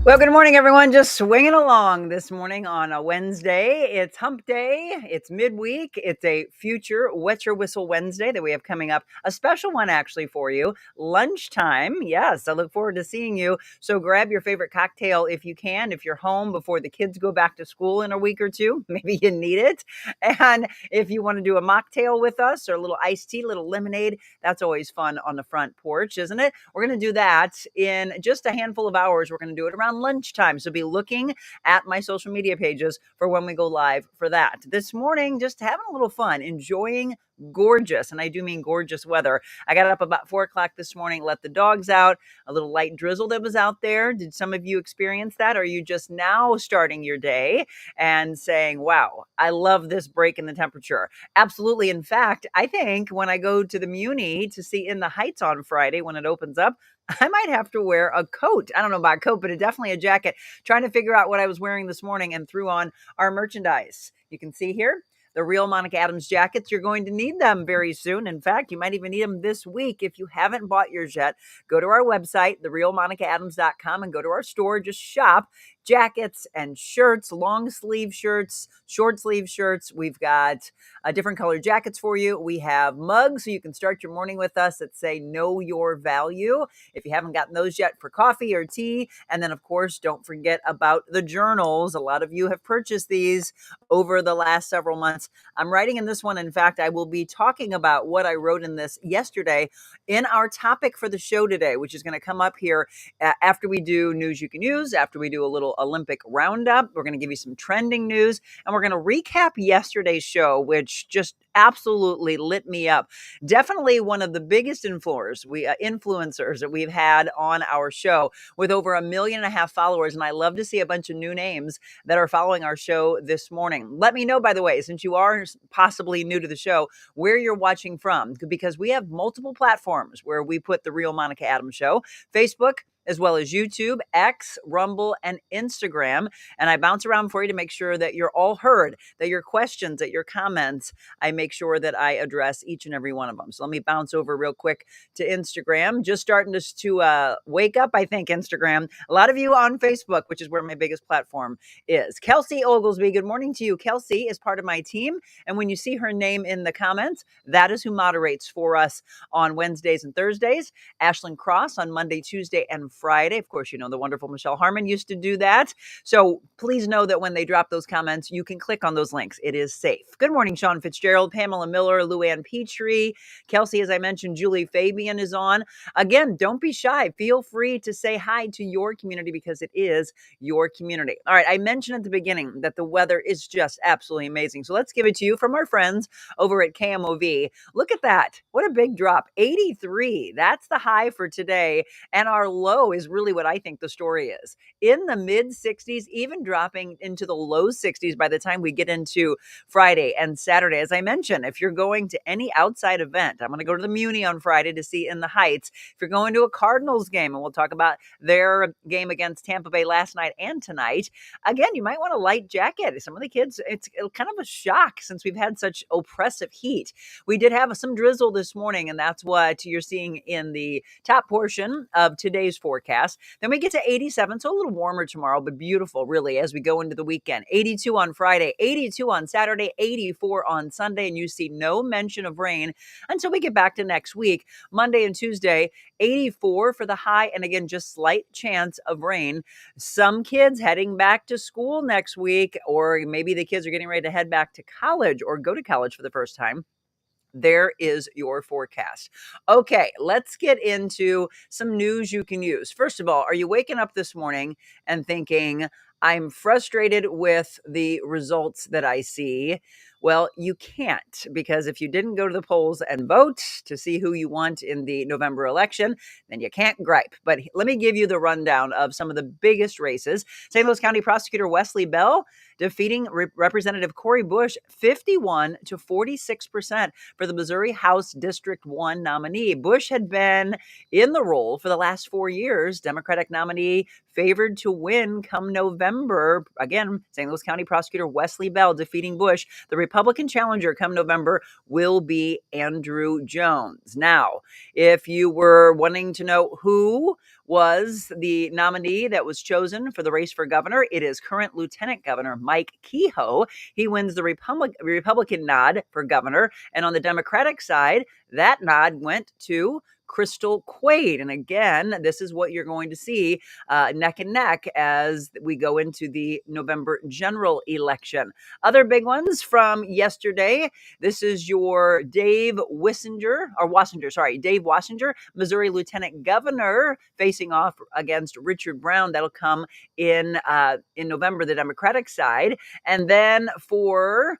Well, good morning, everyone. Just swinging along this morning on a Wednesday. It's hump day. It's midweek. It's a future Wet Your Whistle Wednesday that we have coming up. A special one, actually, for you. Lunchtime. Yes, I look forward to seeing you. So grab your favorite cocktail if you can. If you're home before the kids go back to school in a week or two, maybe you need it. And if you want to do a mocktail with us or a little iced tea, a little lemonade, that's always fun on the front porch, isn't it? We're going to do that in just a handful of hours. We're going to do it around lunchtime. So be looking at my social media pages for when we go live for that. This morning, just having a little fun, enjoying gorgeous, and I do mean gorgeous weather. I got up about 4 o'clock this morning, let the dogs out, a little light drizzle that was out there. Did some of you experience that? Or are you just now starting your day and saying, wow, I love this break in the temperature? Absolutely. In fact, I think when I go to the Muni to see In the Heights on Friday, when it opens up, I might have to wear a coat. I don't know about a coat, but definitely a jacket. Trying to figure out what I was wearing this morning and threw on our merchandise. You can see here the Real Monica Adams jackets. You're going to need them very soon. In fact, you might even need them this week. If you haven't bought yours yet, go to our website, TheRealMonicaAdams.com, and go to our store. Just shop jackets and shirts, long sleeve shirts, short sleeve shirts. We've got different colored jackets for you. We have mugs so you can start your morning with us that say know your value. If you haven't gotten those yet, for coffee or tea. And then, of course, don't forget about the journals. A lot of you have purchased these over the last several months. I'm writing in this one. In fact, I will be talking about what I wrote in this yesterday in our topic for the show today, which is going to come up here after we do news you can use, after we do a little Olympic roundup. We're going to give you some trending news, and we're going to recap yesterday's show, which just absolutely lit me up. Definitely one of the biggest influencers that we've had on our show, with over 1.5 million followers. And I love to see a bunch of new names that are following our show this morning. Let me know, by the way, since you are possibly new to the show, where you're watching from, because we have multiple platforms where we put The Real Monica Adams Show: Facebook, as well as YouTube, X, Rumble, and Instagram. And I bounce around for you to make sure that you're all heard, that your questions, that your comments, I make sure that I address each and every one of them. So let me bounce over real quick to Instagram. Just starting to wake up, I think, Instagram. A lot of you on Facebook, which is where my biggest platform is. Kelsey Oglesby, good morning to you. Kelsey is part of my team. And when you see her name in the comments, that is who moderates for us on Wednesdays and Thursdays. Ashlyn Cross on Monday, Tuesday, and Friday. Of course, you know the wonderful Michelle Harmon used to do that. So please know that when they drop those comments, you can click on those links. It is safe. Good morning, Sean Fitzgerald, Pamela Miller, Luann Petrie, Kelsey, as I mentioned, Julie Fabian is on. Again, don't be shy. Feel free to say hi to your community because it is your community. All right, I mentioned at the beginning that the weather is just absolutely amazing. So let's give it to you from our friends over at KMOV. Look at that. What a big drop. 83. That's the high for today. And our low is really what I think the story is. In the mid 60s, even dropping into the low 60s by the time we get into Friday and Saturday. As I mentioned, if you're going to any outside event, I'm going to go to the Muni on Friday to see In the Heights. If you're going to a Cardinals game, and we'll talk about their game against Tampa Bay last night and tonight, again, you might want a light jacket. Some of the kids, it's kind of a shock since we've had such oppressive heat. We did have some drizzle this morning, and that's what you're seeing in the top portion of today's forecast. Then we get to 87, so a little warmer tomorrow, but beautiful, really, as we go into the weekend. 82 on Friday, 82 on Saturday, 84 on Sunday, and you see no mention of rain until we get back to next week. Monday and Tuesday, 84 for the high, and again, just slight chance of rain. Some kids heading back to school next week, or maybe the kids are getting ready to head back to college or go to college for the first time. There is your forecast. Okay, let's get into some news you can use. First of all, are you waking up this morning and thinking, I'm frustrated with the results that I see? Well, you can't, because if you didn't go to the polls and vote to see who you want in the November election, then you can't gripe. But let me give you the rundown of some of the biggest races. St. Louis County Prosecutor Wesley Bell defeating Representative Cori Bush 51 to 46% for the Missouri House District 1 nominee. Bush had been in the role for the last 4 years. Democratic nominee favored to win come November. Again, St. Louis County Prosecutor Wesley Bell defeating Bush. The Republican challenger come November will be Andrew Jones. Now, if you were wanting to know who was the nominee that was chosen for the race for governor, it is current Lieutenant Governor Mike Kehoe. He wins the Republican nod for governor. And on the Democratic side, that nod went to Crystal Quaid. And again, this is what you're going to see neck and neck as we go into the November general election. Other big ones from yesterday. This is your Dave Wassinger, Missouri Lieutenant Governor, facing off against Richard Brown. That'll come in November, the Democratic side. And then for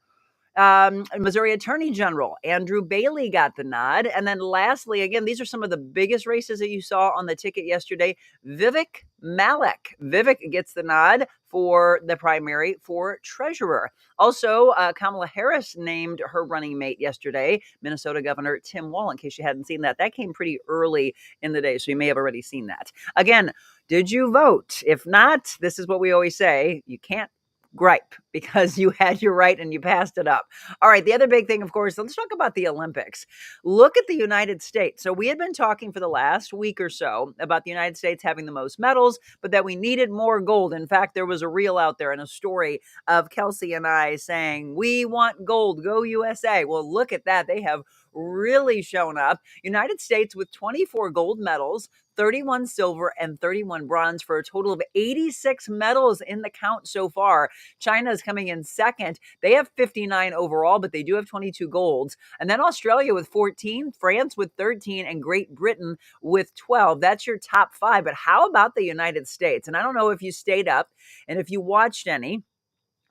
Missouri Attorney General Andrew Bailey got the nod. And then lastly, again, these are some of the biggest races that you saw on the ticket yesterday. Vivek Malik. Vivek gets the nod for the primary for treasurer. Also, Kamala Harris named her running mate yesterday, Minnesota Governor Tim Walz, in case you hadn't seen that. That came pretty early in the day, so you may have already seen that. Again, did you vote? If not, this is what we always say. You can't gripe because you had your right and you passed it up. All right. The other big thing, of course, let's talk about the Olympics. Look at the United States. So we had been talking for the last week or so about the United States having the most medals, but that we needed more gold. In fact, there was a reel out there and a story of Kelsey and I saying, we want gold, go USA. Well, look at that. They have really shown up. United States with 24 gold medals, 31 silver, and 31 bronze for a total of 86 medals in the count so far. China is coming in second. They have 59 overall, but they do have 22 golds. And then Australia with 14, France with 13, and Great Britain with 12. That's your top five. But how about the United States? And I don't know if you stayed up and if you watched any,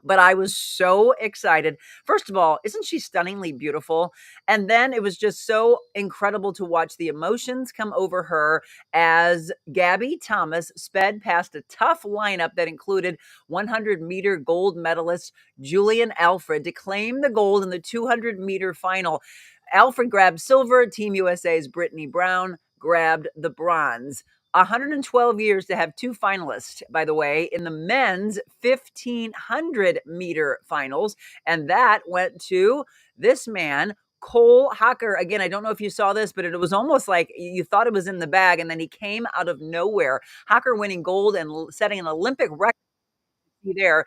but I was so excited. First of all, isn't she stunningly beautiful? And then it was just so incredible to watch the emotions come over her as Gabby Thomas sped past a tough lineup that included 100-meter gold medalist Julian Alfred to claim the gold in the 200-meter final. Alfred grabbed silver. Team USA's Brittany Brown grabbed the bronze. 112 years to have two finalists, by the way, in the men's 1,500-meter finals. And that went to this man, Cole Hocker. Again, I don't know if you saw this, but it was almost like you thought it was in the bag, and then he came out of nowhere. Hocker winning gold and setting an Olympic record there.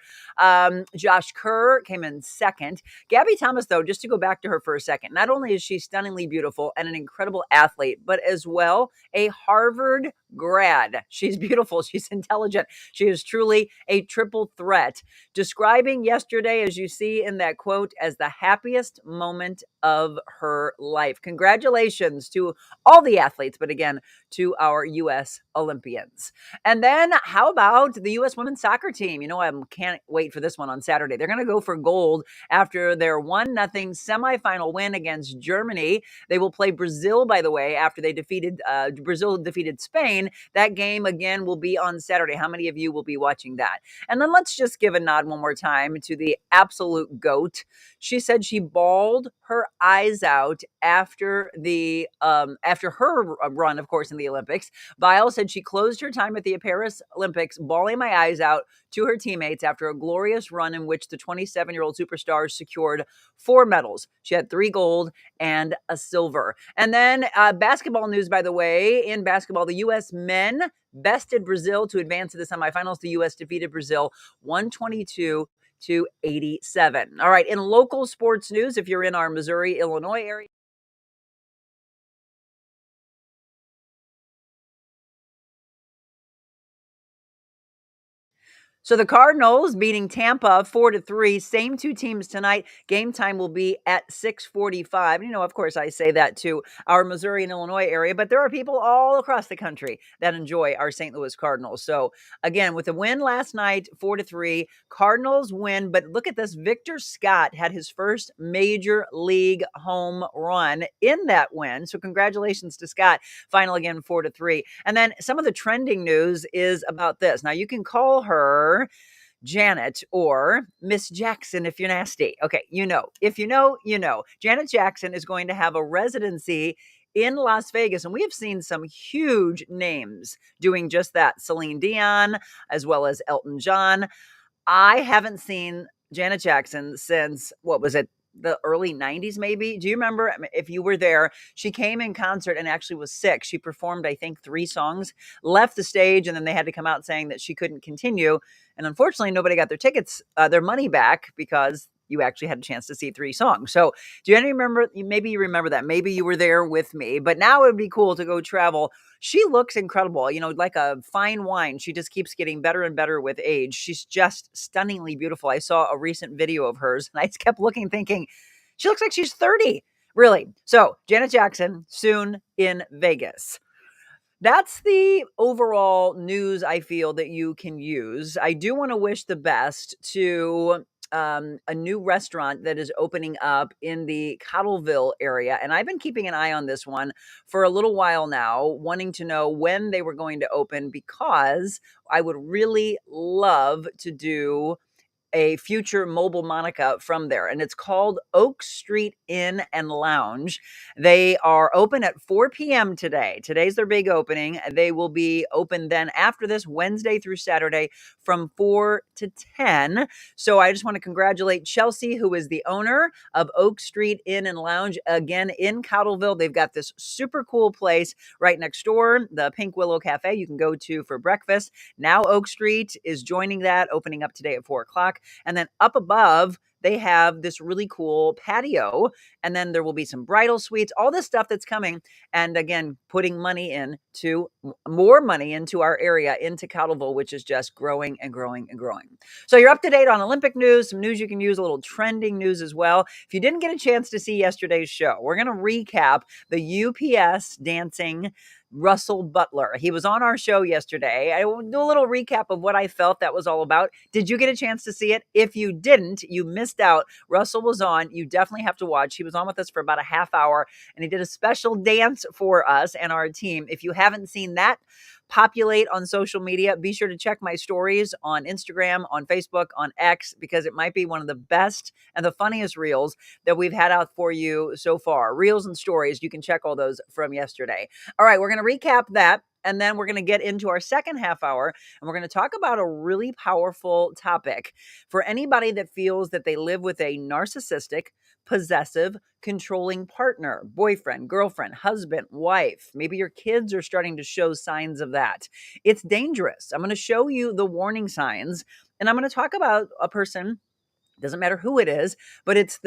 Josh Kerr came in second. Gabby Thomas, though, just to go back to her for a second, not only is she stunningly beautiful and an incredible athlete, but as well a Harvard grad. She's beautiful. She's intelligent. She is truly a triple threat. Describing yesterday, as you see in that quote, as the happiest moment of her life. Congratulations to all the athletes, but again, to our U.S. Olympians. And then how about the U.S. women's soccer team? You know, I can't wait for this one on Saturday. They're going to go for gold after their 1-0 semifinal win against Germany. They will play Brazil, by the way, after they Brazil defeated Spain. That game, again, will be on Saturday. How many of you will be watching that? And then let's just give a nod one more time to the absolute GOAT. She said she bawled her eyes out after her run, of course, in the Olympics. Viral said she closed her time at the Paris Olympics, bawling my eyes out to her teammates after a glorious run in which the 27-year-old superstar secured 4 medals. She had 3 gold and a silver. And then basketball news, by the way. In basketball, the U.S. men bested Brazil to advance to the semifinals. The U.S. defeated Brazil 122-87. All right, in local sports news, if you're in our Missouri, Illinois area, so the Cardinals beating Tampa 4-3. Same 2 teams tonight. Game time will be at 6:45. You know, of course, I say that to our Missouri and Illinois area, but there are people all across the country that enjoy our St. Louis Cardinals. So again, with the win last night, 4-3, Cardinals win. But look at this. Victor Scott had his first major league home run in that win. So congratulations to Scott. Final again, 4-3. And then some of the trending news is about this. Now you can call her Janet or Miss Jackson if you're nasty. Okay, you know. If you know, you know. Janet Jackson is going to have a residency in Las Vegas, and we have seen some huge names doing just that. Celine Dion, as well as Elton John. I haven't seen Janet Jackson since, what was it, the early 90s, maybe. Do you remember? I mean, if you were there, she came in concert and actually was sick. She performed, I think, 3 songs, left the stage, and then they had to come out saying that she couldn't continue. And unfortunately, nobody got their tickets, their money back, because you actually had a chance to see 3 songs. So do you remember? Maybe you remember that. Maybe you were there with me, but now it would be cool to go travel. She looks incredible, like a fine wine. She just keeps getting better and better with age. She's just stunningly beautiful. I saw a recent video of hers and I just kept looking, thinking, she looks like she's 30. Really. So Janet Jackson soon in Vegas. That's the overall news I feel that you can use. I do want to wish the best to a new restaurant that is opening up in the Cottleville area. And I've been keeping an eye on this one for a little while now, wanting to know when they were going to open, because I would really love to do a future mobile Monica from there. And it's called Oak Street Inn and Lounge. They are open at 4 p.m. today. Today's their big opening. They will be open then after this, Wednesday through Saturday from 4 to 10. So I just want to congratulate Chelsea, who is the owner of Oak Street Inn and Lounge, again in Cottleville. They've got this super cool place right next door, the Pink Willow Cafe you can go to for breakfast. Now Oak Street is joining that, opening up today at 4 o'clock. And then up above, they have this really cool patio. And then there will be some bridal suites, all this stuff that's coming. And again, putting more money into our area, into Cottleville, which is just growing and growing and growing. So you're up to date on Olympic news, some news you can use, a little trending news as well. If you didn't get a chance to see yesterday's show, we're going to recap the UPS dancing Russell Butler. He was on our show yesterday. I will do a little recap of what I felt that was all about. Did you get a chance to see it? If you didn't, you missed out. Russell was on. You definitely have to watch. He was on with us for about a half hour, and he did a special dance for us and our team. If you haven't seen that, populate on social media. Be sure to check my stories on Instagram, on Facebook, on X, because it might be one of the best and the funniest reels that we've had out for you so far. Reels and stories, you can check all those from yesterday. All right, we're going to recap that. And then we're going to get into our second half hour, and we're going to talk about a really powerful topic for anybody that feels that they live with a narcissistic, possessive, controlling partner, boyfriend, girlfriend, husband, wife. Maybe your kids are starting to show signs of that. It's dangerous. I'm going to show you the warning signs, and I'm going to talk about a person. Doesn't matter who it is, but it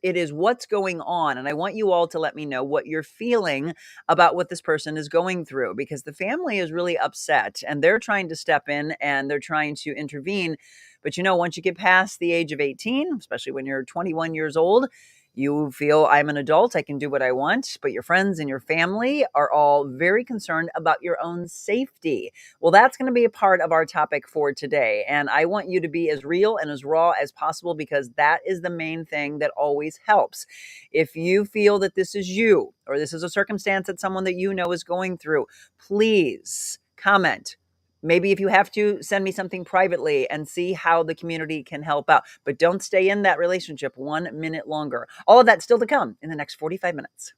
is what's going on. And I want you all to let me know what you're feeling about what this person is going through, because the family is really upset and they're trying to step in and they're trying to intervene. But once you get past the age of 18, especially when you're 21 years old, you feel, I'm an adult, I can do what I want, but your friends and your family are all very concerned about your own safety. Well, that's going to be a part of our topic for today. And I want you to be as real and as raw as possible, because that is the main thing that always helps. If you feel that this is you, or this is a circumstance that someone that you know is going through, please comment. Maybe if you have to, send me something privately and see how the community can help out. But don't stay in that relationship 1 minute longer. All of that still to come in the next 45 minutes.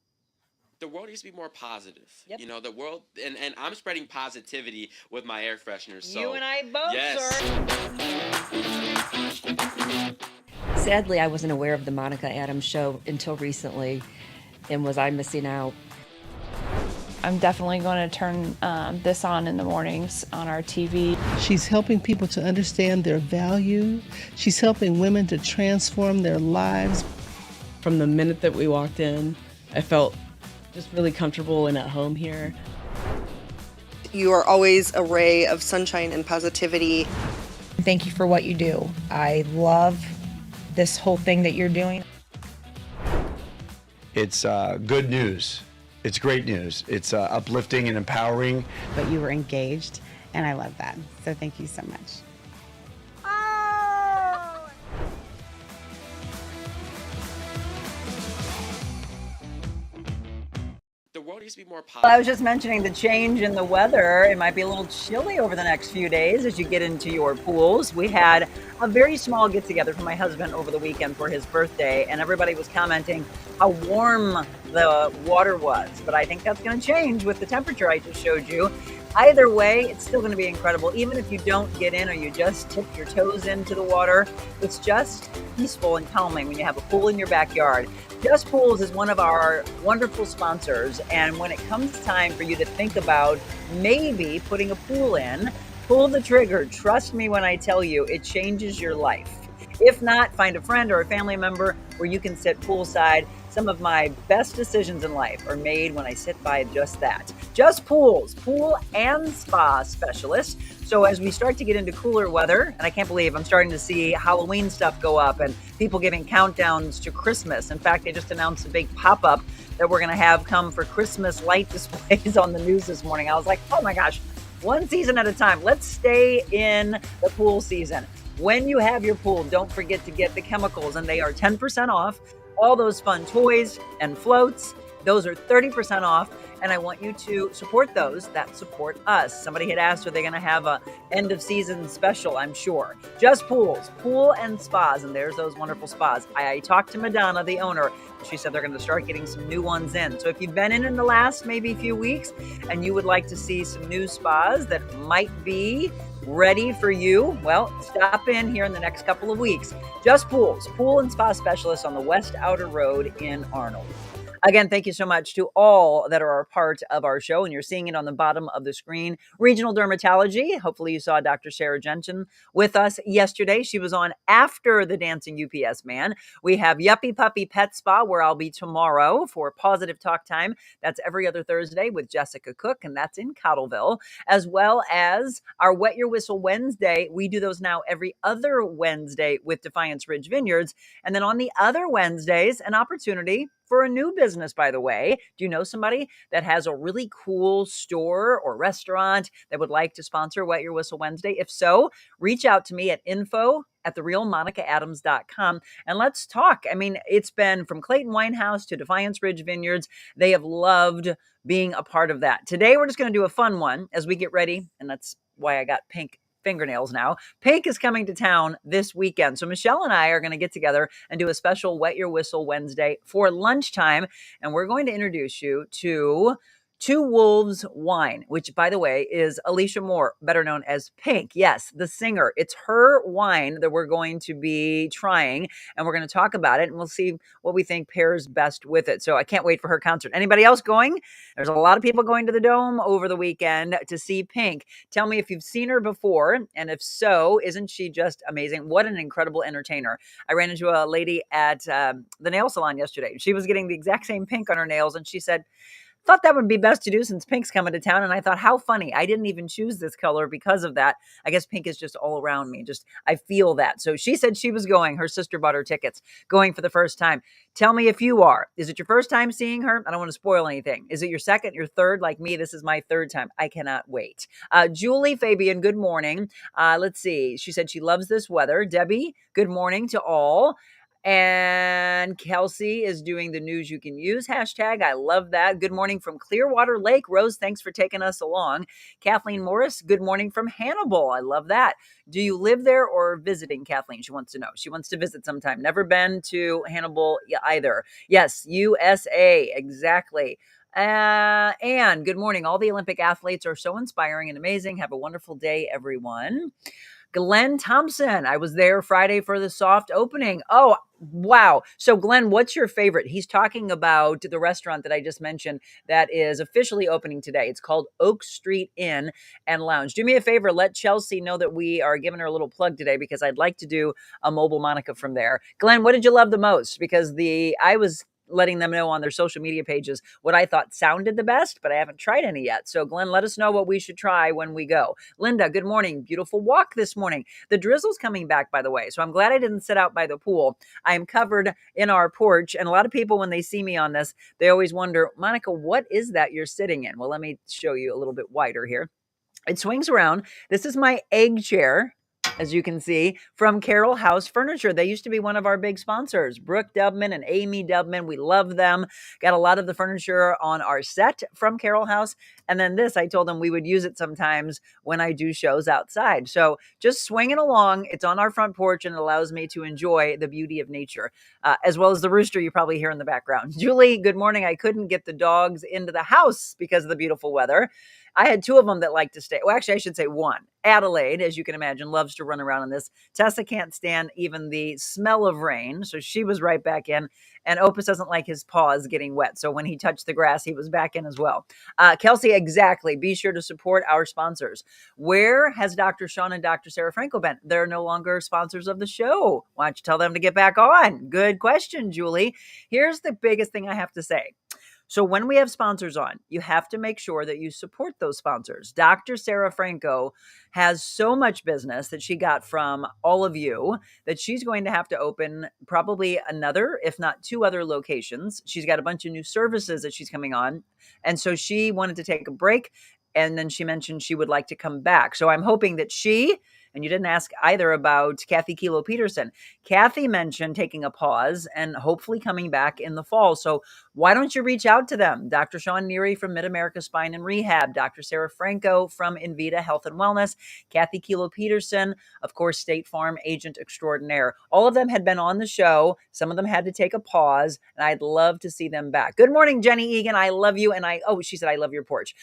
The world needs to be more positive. Yep. The world, and I'm spreading positivity with my air fresheners. So, you and I both, yes. Sir. Sadly, I wasn't aware of the Monica Adams show until recently. And was I missing out? I'm definitely going to turn this on in the mornings on our TV. She's helping people to understand their value. She's helping women to transform their lives. From the minute that we walked in, I felt just really comfortable and at home here. You are always a ray of sunshine and positivity. Thank you for what you do. I love this whole thing that you're doing. It's good news. It's great news. It's uplifting and empowering. But you were engaged, and I love that. So thank you so much. The world needs to be more positive. Well, I was just mentioning the change in the weather. It might be a little chilly over the next few days as you get into your pools. We had a very small get together for my husband over the weekend for his birthday, and everybody was commenting how warm the water was. But I think that's going to change with the temperature I just showed you. Either way, it's still going to be incredible. Even if you don't get in or you just tip your toes into the water, it's just peaceful and calming when you have a pool in your backyard. Just Pools is one of our wonderful sponsors. And when it comes time for you to think about maybe putting a pool in, pull the trigger. Trust me when I tell you, it changes your life. If not, find a friend or a family member where you can sit poolside. Some of my best decisions in life are made when I sit by just that. Just Pools, pool and spa specialist. So as we start to get into cooler weather, and I can't believe I'm starting to see Halloween stuff go up and people giving countdowns to Christmas. In fact, they just announced a big pop-up that we're going to have come for Christmas light displays on the news this morning. I was like, oh my gosh, one season at a time. Let's stay in the pool season. When you have your pool, don't forget to get the chemicals, and they are 10% off. All those fun toys and floats, those are 30% off. And I want you to support those that support us. Somebody had asked, are they going to have a end of season special? I'm sure. Just Pools, pool and spas. And there's those wonderful spas. I talked to Madonna, the owner. She said they're going to start getting some new ones in. So if you've been in the last maybe few weeks and you would like to see some new spas that might be ready for you, well, stop in here in the next couple of weeks. Just Pools, pool and spa specialist on the West Outer Road in Arnold. Again, thank you so much to all that are a part of our show, and you're seeing it on the bottom of the screen. Regional Dermatology. Hopefully you saw Dr. Sarah Jensen with us yesterday. She was on after the Dancing UPS Man. We have Yuppie Puppy Pet Spa, where I'll be tomorrow for Positive Talk Time. That's every other Thursday with Jessica Cook, and that's in Cottleville, as well as our Wet Your Whistle Wednesday. We do those now every other Wednesday with Defiance Ridge Vineyards. And then on the other Wednesdays, an opportunity for a new business, by the way. Do you know somebody that has a really cool store or restaurant that would like to sponsor Wet Your Whistle Wednesday? If so, reach out to me at info@TheRealMonicaAdams.com and let's talk. I mean, it's been from Clayton Winehouse to Defiance Ridge Vineyards. They have loved being a part of that. Today, we're just going to do a fun one as we get ready. And that's why I got pink fingernails now. Pink is coming to town this weekend. So Michelle and I are going to get together and do a special Wet Your Whistle Wednesday for lunchtime. And we're going to introduce you to Two Wolves Wine, which, by the way, is Alicia Moore, better known as Pink. Yes, the singer. It's her wine that we're going to be trying, and we're going to talk about it, and we'll see what we think pairs best with it. So I can't wait for her concert. Anybody else going? There's a lot of people going to the Dome over the weekend to see Pink. Tell me if you've seen her before, and if so, isn't she just amazing? What an incredible entertainer. I ran into a lady at the nail salon yesterday. She was getting the exact same pink on her nails, and she said, thought that would be best to do since Pink's coming to town. And I thought, how funny. I didn't even choose this color because of that. I guess pink is just all around me. I feel that. So she said she was going. Her sister bought her tickets, going for the first time. Tell me if you are. Is it your first time seeing her? I don't want to spoil anything. Is it your second, your third? Like me, this is my third time. I cannot wait. Julie Fabian, good morning. Let's see. She said she loves this weather. Debbie, good morning to all. And Kelsey is doing the news you can use hashtag. I love that. Good morning from Clearwater Lake. Rose, thanks for taking us along. Kathleen Morris, good morning from Hannibal. I love that. Do you live there or visiting, Kathleen? She wants to know. She wants to visit sometime. Never been to Hannibal either. Yes, USA. Exactly. And good morning. All the Olympic athletes are so inspiring and amazing. Have a wonderful day, everyone. Glenn Thompson. I was there Friday for the soft opening. Oh, wow. So Glenn, what's your favorite? He's talking about the restaurant that I just mentioned that is officially opening today. It's called Oak Street Inn and Lounge. Do me a favor. Let Chelsea know that we are giving her a little plug today because I'd like to do a mobile Monica from there. Glenn, what did you love the most? Because I was letting them know on their social media pages what I thought sounded the best, but I haven't tried any yet. So Glenn, let us know what we should try when we go. Linda, good morning. Beautiful walk this morning. The drizzle's coming back, by the way. So I'm glad I didn't sit out by the pool. I am covered in our porch. And a lot of people, when they see me on this, they always wonder, Monica, what is that you're sitting in? Well, let me show you a little bit wider here. It swings around. This is my egg chair, as you can see, from Carroll House Furniture. They used to be one of our big sponsors, Brooke Dubman and Amy Dubman. We love them. Got a lot of the furniture on our set from Carroll House. And then this, I told them we would use it sometimes when I do shows outside. So just swinging along. It's on our front porch and it allows me to enjoy the beauty of nature, as well as the rooster you probably hear in the background. Julie, good morning. I couldn't get the dogs into the house because of the beautiful weather. I had two of them that like to stay. Well, actually, I should say one. Adelaide, as you can imagine, loves to run around in this. Tessa can't stand even the smell of rain, so she was right back in. And Opus doesn't like his paws getting wet, so when he touched the grass, he was back in as well. Kelsey, exactly. Be sure to support our sponsors. Where has Dr. Sean and Dr. Sarah Franco been? They're no longer sponsors of the show. Why don't you tell them to get back on? Good question, Julie. Here's the biggest thing I have to say. So when we have sponsors on, you have to make sure that you support those sponsors. Dr. Sarah Franco has so much business that she got from all of you that she's going to have to open probably another, if not two other locations. She's got a bunch of new services that she's coming on. And so she wanted to take a break. And then she mentioned she would like to come back. So I'm hoping that she, and you didn't ask either about Kathy Kilo Peterson. Kathy mentioned taking a pause and hopefully coming back in the fall. So why don't you reach out to them? Dr. Sean Neary from Mid-America Spine and Rehab, Dr. Sarah Franco from Invita Health and Wellness, Kathy Kilo Peterson, of course, State Farm agent extraordinaire. All of them had been on the show. Some of them had to take a pause, and I'd love to see them back. Good morning, Jenny Egan. I love you. And she said, I love your porch.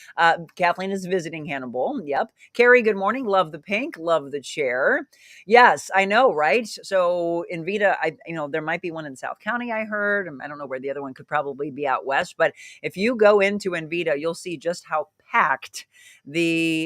Kathleen is visiting Hannibal. Yep. Carrie, good morning. Love the pink. Love the chair. Yes, I know, right? So Invita, there might be one in South County, I heard. I don't know where the other one could probably be out west. But if you go into Invita, you'll see just how packed their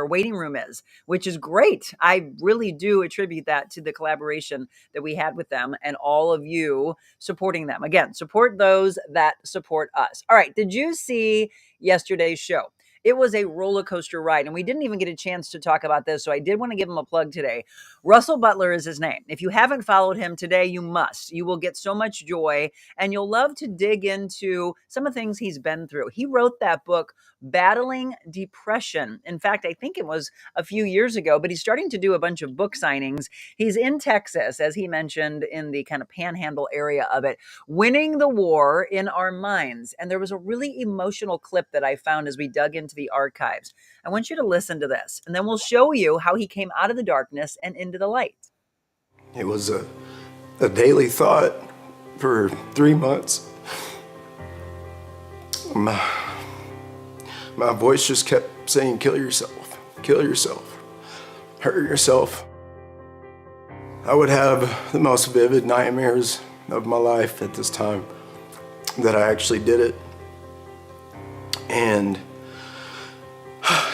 waiting room is, which is great. I really do attribute that to the collaboration that we had with them and all of you supporting them. Again, support those that support us. All right. Did you see yesterday's show? It was a roller coaster ride, and we didn't even get a chance to talk about this, so I did want to give him a plug today. Russell Butler is his name. If you haven't followed him today, you must. You will get so much joy, and you'll love to dig into some of the things he's been through. He wrote that book, Battling Depression. In fact, I think it was a few years ago, but he's starting to do a bunch of book signings. He's in Texas, as he mentioned, in the kind of panhandle area of it, winning the war in our minds. And there was a really emotional clip that I found as we dug into the archives. I want you to listen to this, and then we'll show you how he came out of the darkness and into the light. It was a daily thought for 3 months. My voice just kept saying, kill yourself, hurt yourself. I would have the most vivid nightmares of my life at this time that I actually did it. And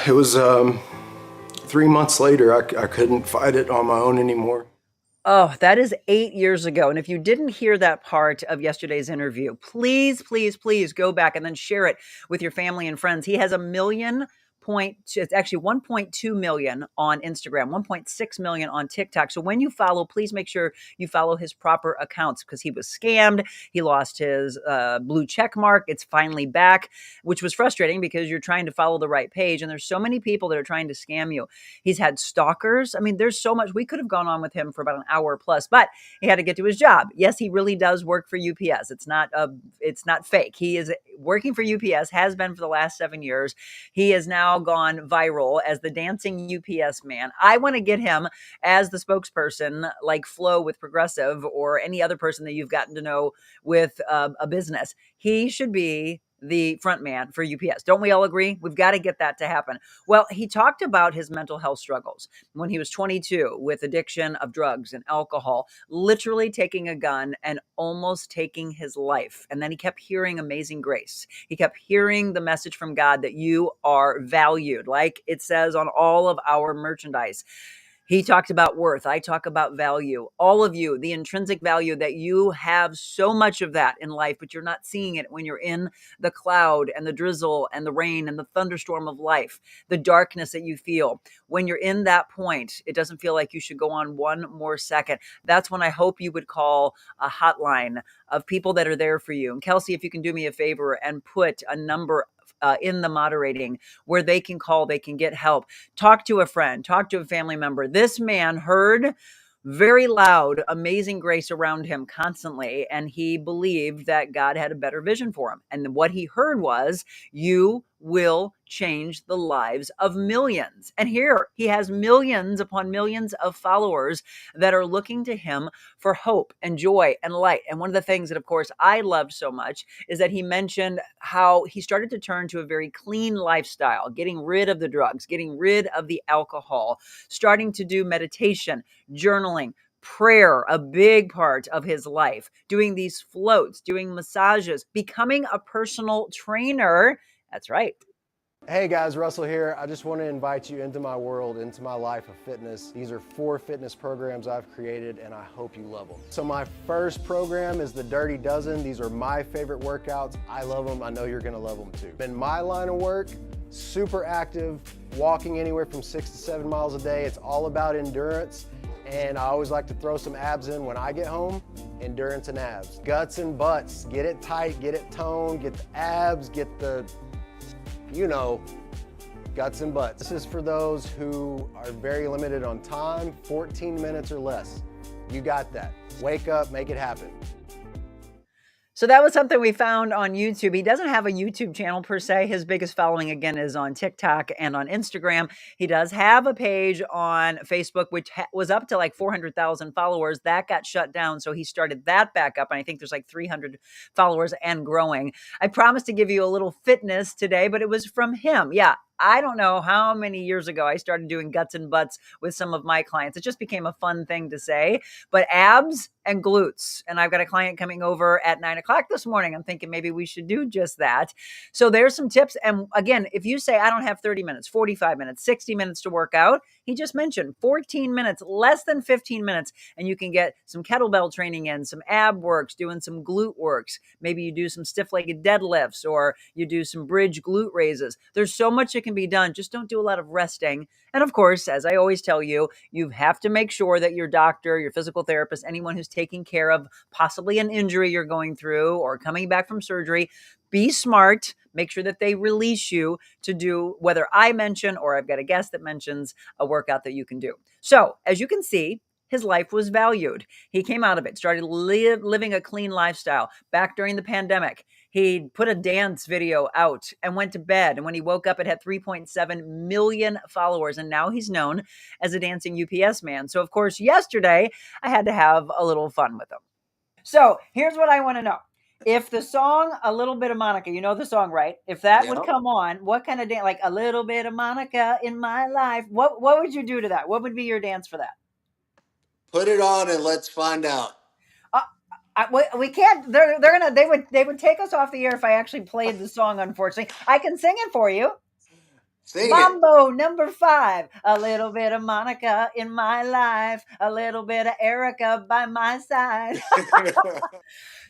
it was 3 months later, I couldn't fight it on my own anymore. Oh, that is 8 years ago. And if you didn't hear that part of yesterday's interview, please, please, please go back and then share it with your family and friends. He has it's actually 1.2 million on Instagram, 1.6 million on TikTok. So when you follow, please make sure you follow his proper accounts, because he was scammed. He lost his blue check mark. It's finally back, which was frustrating because you're trying to follow the right page. And there's so many people that are trying to scam you. He's had stalkers. I mean, there's so much. We could have gone on with him for about an hour plus, but he had to get to his job. Yes, he really does work for UPS. It's not fake. He is working for UPS, has been for the last 7 years. He has now gone viral as the dancing UPS man. I want to get him as the spokesperson, like Flo with Progressive, or any other person that you've gotten to know with a business. He should be the front man for UPS. Don't we all agree? We've got to get that to happen. Well, he talked about his mental health struggles when he was 22 with addiction of drugs and alcohol, literally taking a gun and almost taking his life. And then he kept hearing Amazing Grace. He kept hearing the message from God that you are valued, like it says on all of our merchandise. He talked about worth. I talk about value. All of you, the intrinsic value that you have, so much of that in life, but you're not seeing it when you're in the cloud and the drizzle and the rain and the thunderstorm of life, the darkness that you feel. When you're in that point, it doesn't feel like you should go on one more second. That's when I hope you would call a hotline of people that are there for you. And Kelsey, if you can do me a favor and put a number in the moderating where they can call, they can get help. Talk to a friend, talk to a family member. This man heard very loud, Amazing Grace around him constantly, and he believed that God had a better vision for him. And what he heard was, you will change the lives of millions. And here he has millions upon millions of followers that are looking to him for hope and joy and light. And one of the things that, of course, I loved so much is that he mentioned how he started to turn to a very clean lifestyle, getting rid of the drugs, getting rid of the alcohol, starting to do meditation, journaling, prayer, a big part of his life, doing these floats, doing massages, becoming a personal trainer. That's right. Hey guys, Russell here. I just want to invite you into my world, into my life of fitness. These are 4 fitness programs I've created and I hope you love them. So my first program is the Dirty Dozen. These are my favorite workouts. I love them. I know you're going to love them too. In my line of work, super active, walking anywhere from 6 to 7 miles a day. It's all about endurance. And I always like to throw some abs in when I get home. Endurance and abs. Guts and butts. Get it tight, get it toned, get the abs, get the, you know, guts and butts. This is for those who are very limited on time, 14 minutes or less. You got that. Wake up, make it happen. So that was something we found on YouTube. He doesn't have a YouTube channel per se. His biggest following, again, is on TikTok and on Instagram. He does have a page on Facebook, which was up to like 400,000 followers. That got shut down. So he started that back up. And I think there's like 300 followers and growing. I promised to give you a little fitness today, but it was from him. Yeah. I don't know how many years ago I started doing guts and butts with some of my clients. It just became a fun thing to say, but abs and glutes. And I've got a client coming over at 9 o'clock this morning. I'm thinking maybe we should do just that. So there's some tips. And again, if you say, I don't have 30 minutes, 45 minutes, 60 minutes to work out, he just mentioned 14 minutes, less than 15 minutes. And you can get some kettlebell training in, some ab works, doing some glute works. Maybe you do some stiff-legged deadlifts or you do some bridge glute raises. There's so much that can be done. Just don't do a lot of resting. And of course, as I always tell you, you have to make sure that your doctor, your physical therapist, anyone who's taking care of possibly an injury you're going through or coming back from surgery, be smart. Make sure that they release you to do whether I mention or I've got a guest that mentions a workout that you can do. So as you can see, his life was valued. He came out of it, started living a clean lifestyle back during the pandemic. He put a dance video out and went to bed. And when he woke up, it had 3.7 million followers. And now he's known as a dancing UPS man. So, of course, yesterday I had to have a little fun with him. So here's what I want to know. If the song, A Little Bit of Monica, you know the song, right? If that would come on, what kind of dance, like A Little Bit of Monica in My Life, what would you do to that? What would be your dance for that? Put it on and let's find out. We can't. They would take us off the air if I actually played the song. Unfortunately, I can sing it for you. Sing Mambo number 5. A little bit of Monica in my life. A little bit of Erica by my side.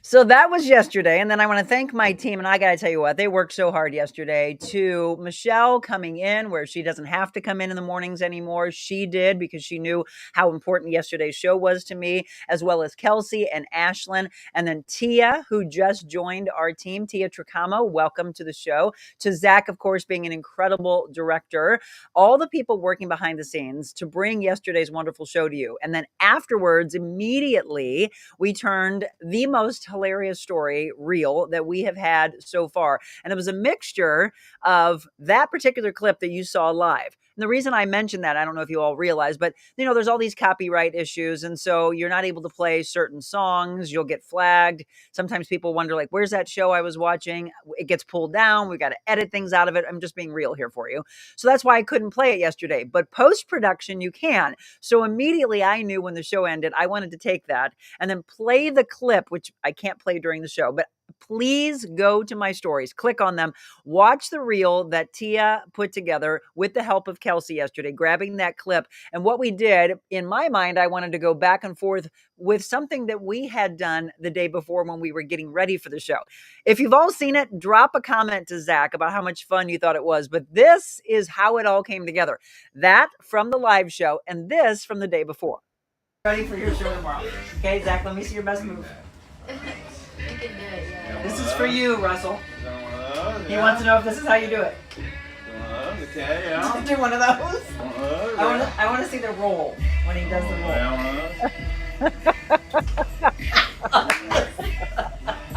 So that was yesterday. And then I want to thank my team. And I got to tell you what, they worked so hard yesterday. To Michelle coming in where she doesn't have to come in the mornings anymore. She did because she knew how important yesterday's show was to me, as well as Kelsey and Ashlyn. And then Tia, who just joined our team. Tia Tricamo, welcome to the show. To Zach, of course, being an incredible director. All the people working behind the scenes to bring yesterday's wonderful show to you. And then afterwards, immediately, we turned the most hilarious story reel that we have had so far. And it was a mixture of that particular clip that you saw live. And the reason I mentioned that, I don't know if you all realize, but you know, there's all these copyright issues. And so you're not able to play certain songs. You'll get flagged. Sometimes people wonder, like, where's that show I was watching? It gets pulled down. We got to edit things out of it. I'm just being real here for you. So that's why I couldn't play it yesterday. But post-production, you can. So immediately I knew when the show ended, I wanted to take that and then play the clip, which I can't play during the show, but please go to my stories, click on them, watch the reel that Tia put together with the help of Kelsey yesterday, grabbing that clip. And what we did, in my mind, I wanted to go back and forth with something that we had done the day before when we were getting ready for the show. If you've all seen it, drop a comment to Zach about how much fun you thought it was. But this is how it all came together. That from the live show and this from the day before. Ready for your show tomorrow. Okay, Zach, let me see your best move. You can do it, yeah. This is for you, Russell. He wants to know if this is how you do it. Okay, yeah. Do one of those. I want to see the roll when he does the roll.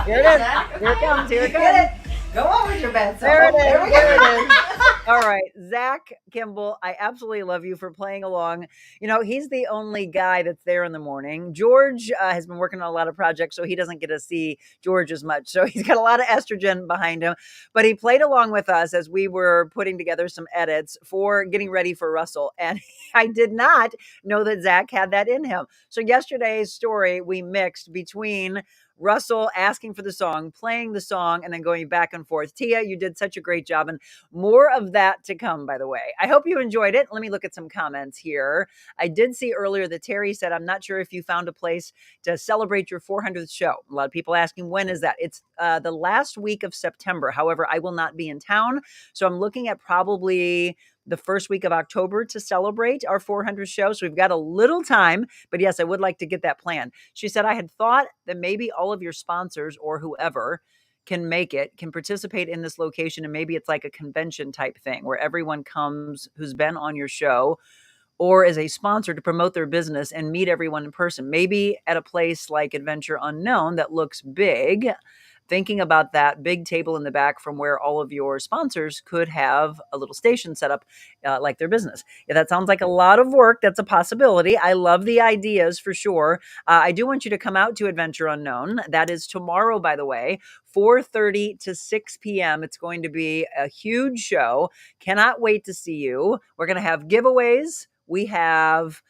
Here it is. Here it comes. Here it comes. Go on with your bad self. There it is. There we go. There it is. All right, Zach Kimball, I absolutely love you for playing along. You know, he's the only guy that's there in the morning. George has been working on a lot of projects, so he doesn't get to see George as much. So he's got a lot of estrogen behind him. But he played along with us as we were putting together some edits for getting ready for Russell. And I did not know that Zach had that in him. So yesterday's story, we mixed between Russell asking for the song, playing the song, and then going back and forth. Tia, you did such a great job, and more of that to come, by the way. I hope you enjoyed it. Let me look at some comments here. I did see earlier that Terry said, I'm not sure if you found a place to celebrate your 400th show. A lot of people asking, when is that? It's the last week of September. However, I will not be in town, so I'm looking at probably the first week of October to celebrate our 400th show. So we've got a little time, but yes, I would like to get that plan. She said, I had thought that maybe all of your sponsors or whoever can make it, can participate in this location. And maybe it's like a convention type thing where everyone comes who's been on your show or as a sponsor to promote their business and meet everyone in person. Maybe at a place like Adventure Unknown that looks big. Thinking about that big table in the back from where all of your sponsors could have a little station set up like their business. Yeah, that sounds like a lot of work. That's a possibility. I love the ideas for sure. I do want you to come out to Adventure Unknown. That is tomorrow, by the way, 4:30 to 6 p.m. It's going to be a huge show. Cannot wait to see you. We're going to have giveaways. We have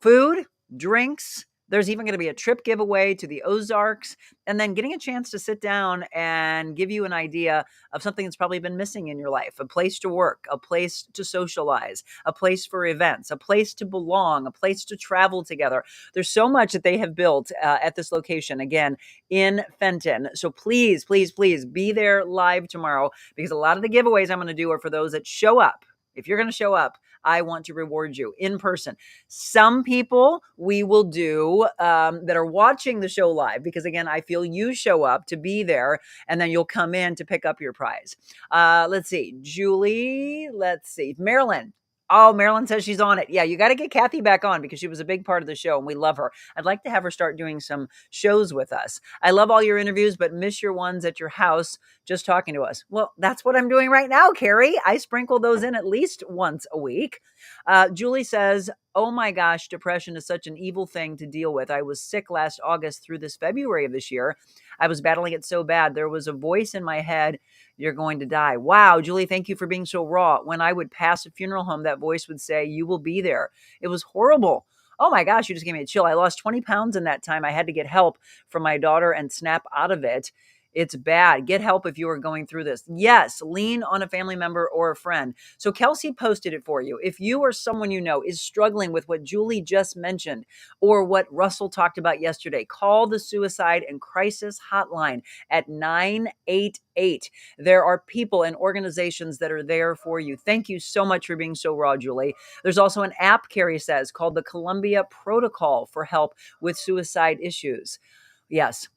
food, drinks. There's even going to be a trip giveaway to the Ozarks, and then getting a chance to sit down and give you an idea of something that's probably been missing in your life, a place to work, a place to socialize, a place for events, a place to belong, a place to travel together. There's so much that they have built at this location, again, in Fenton. So please, please, please be there live tomorrow, because a lot of the giveaways I'm going to do are for those that show up. If you're going to show up, I want to reward you in person. Some people we will do that are watching the show live, because again, I feel you show up to be there and then you'll come in to pick up your prize. Let's see. Julie, let's see. Marilyn. Oh, Marilyn says she's on it. Yeah, you got to get Kathy back on because she was a big part of the show and we love her. I'd like to have her start doing some shows with us. I love all your interviews, but miss your ones at your house just talking to us. Well, that's what I'm doing right now, Carrie. I sprinkle those in at least once a week. Julie says, oh my gosh, depression is such an evil thing to deal with. I was sick last August through this February of this year. I was battling it so bad. There was a voice in my head, you're going to die. Wow, Julie, thank you for being so raw. When I would pass a funeral home, that voice would say, you will be there. It was horrible. Oh my gosh, you just gave me a chill. I lost 20 pounds in that time. I had to get help from my daughter and snap out of it. It's bad. Get help if you are going through this. Yes, lean on a family member or a friend. So Kelsey posted it for you. If you or someone you know is struggling with what Julie just mentioned or what Russell talked about yesterday, call the Suicide and Crisis Hotline at 988. There are people and organizations that are there for you. Thank you so much for being so raw, Julie. There's also an app, Carrie says, called the Columbia Protocol for help with suicide issues. Yes.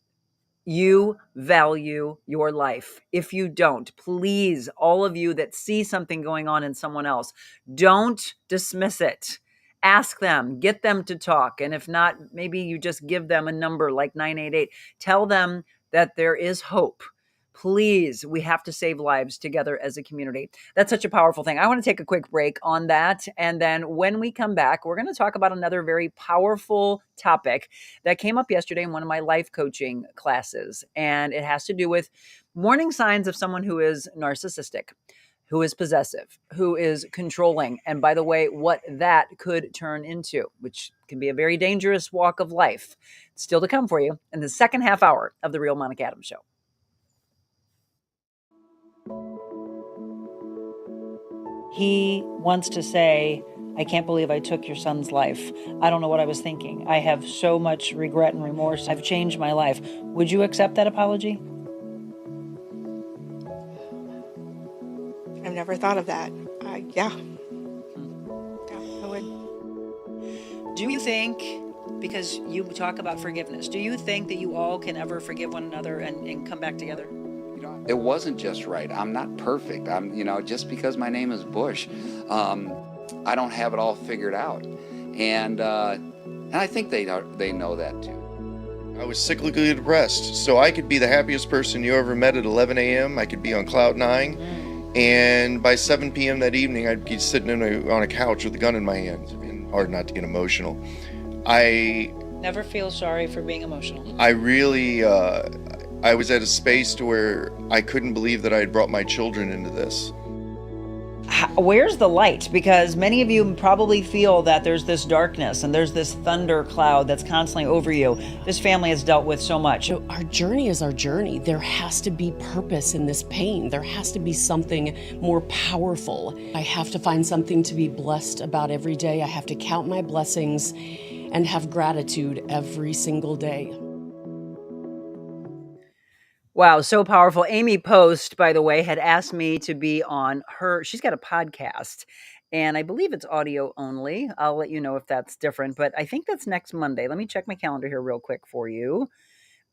You value your life. If you don't, please, all of you that see something going on in someone else, don't dismiss it. Ask them, get them to talk. And if not, maybe you just give them a number like 988. Tell them that there is hope. Please, we have to save lives together as a community. That's such a powerful thing. I want to take a quick break on that. And then when we come back, we're going to talk about another very powerful topic that came up yesterday in one of my life coaching classes. And it has to do with warning signs of someone who is narcissistic, who is possessive, who is controlling. And by the way, what that could turn into, which can be a very dangerous walk of life. It's still to come for you in the second half hour of The Real Monica Adams Show. He wants to say, I can't believe I took your son's life. I don't know what I was thinking. I have so much regret and remorse. I've changed my life. Would you accept that apology? I've never thought of that. Yeah. I would. Do you think, because you talk about forgiveness, do you think that you all can ever forgive one another and come back together? It wasn't just right. I'm not perfect. Just because my name is Bush, I don't have it all figured out. And I think they know that too. I was cyclically depressed, so I could be the happiest person you ever met at 11 a.m. I could be on cloud nine, and by 7 p.m. that evening, I'd be sitting on a couch with a gun in my hand. And hard not to get emotional. Never feel sorry for being emotional. I really, I was at a space to where I couldn't believe that I had brought my children into this. Where's the light? Because many of you probably feel that there's this darkness and there's this thunder cloud that's constantly over you. This family has dealt with so much. Our journey is our journey. There has to be purpose in this pain. There has to be something more powerful. I have to find something to be blessed about every day. I have to count my blessings and have gratitude every single day. Wow, so powerful. Amy Post, by the way, had asked me to be on she's got a podcast, and I believe it's audio only. I'll let you know if that's different, but I think that's next Monday. Let me check my calendar here real quick for you.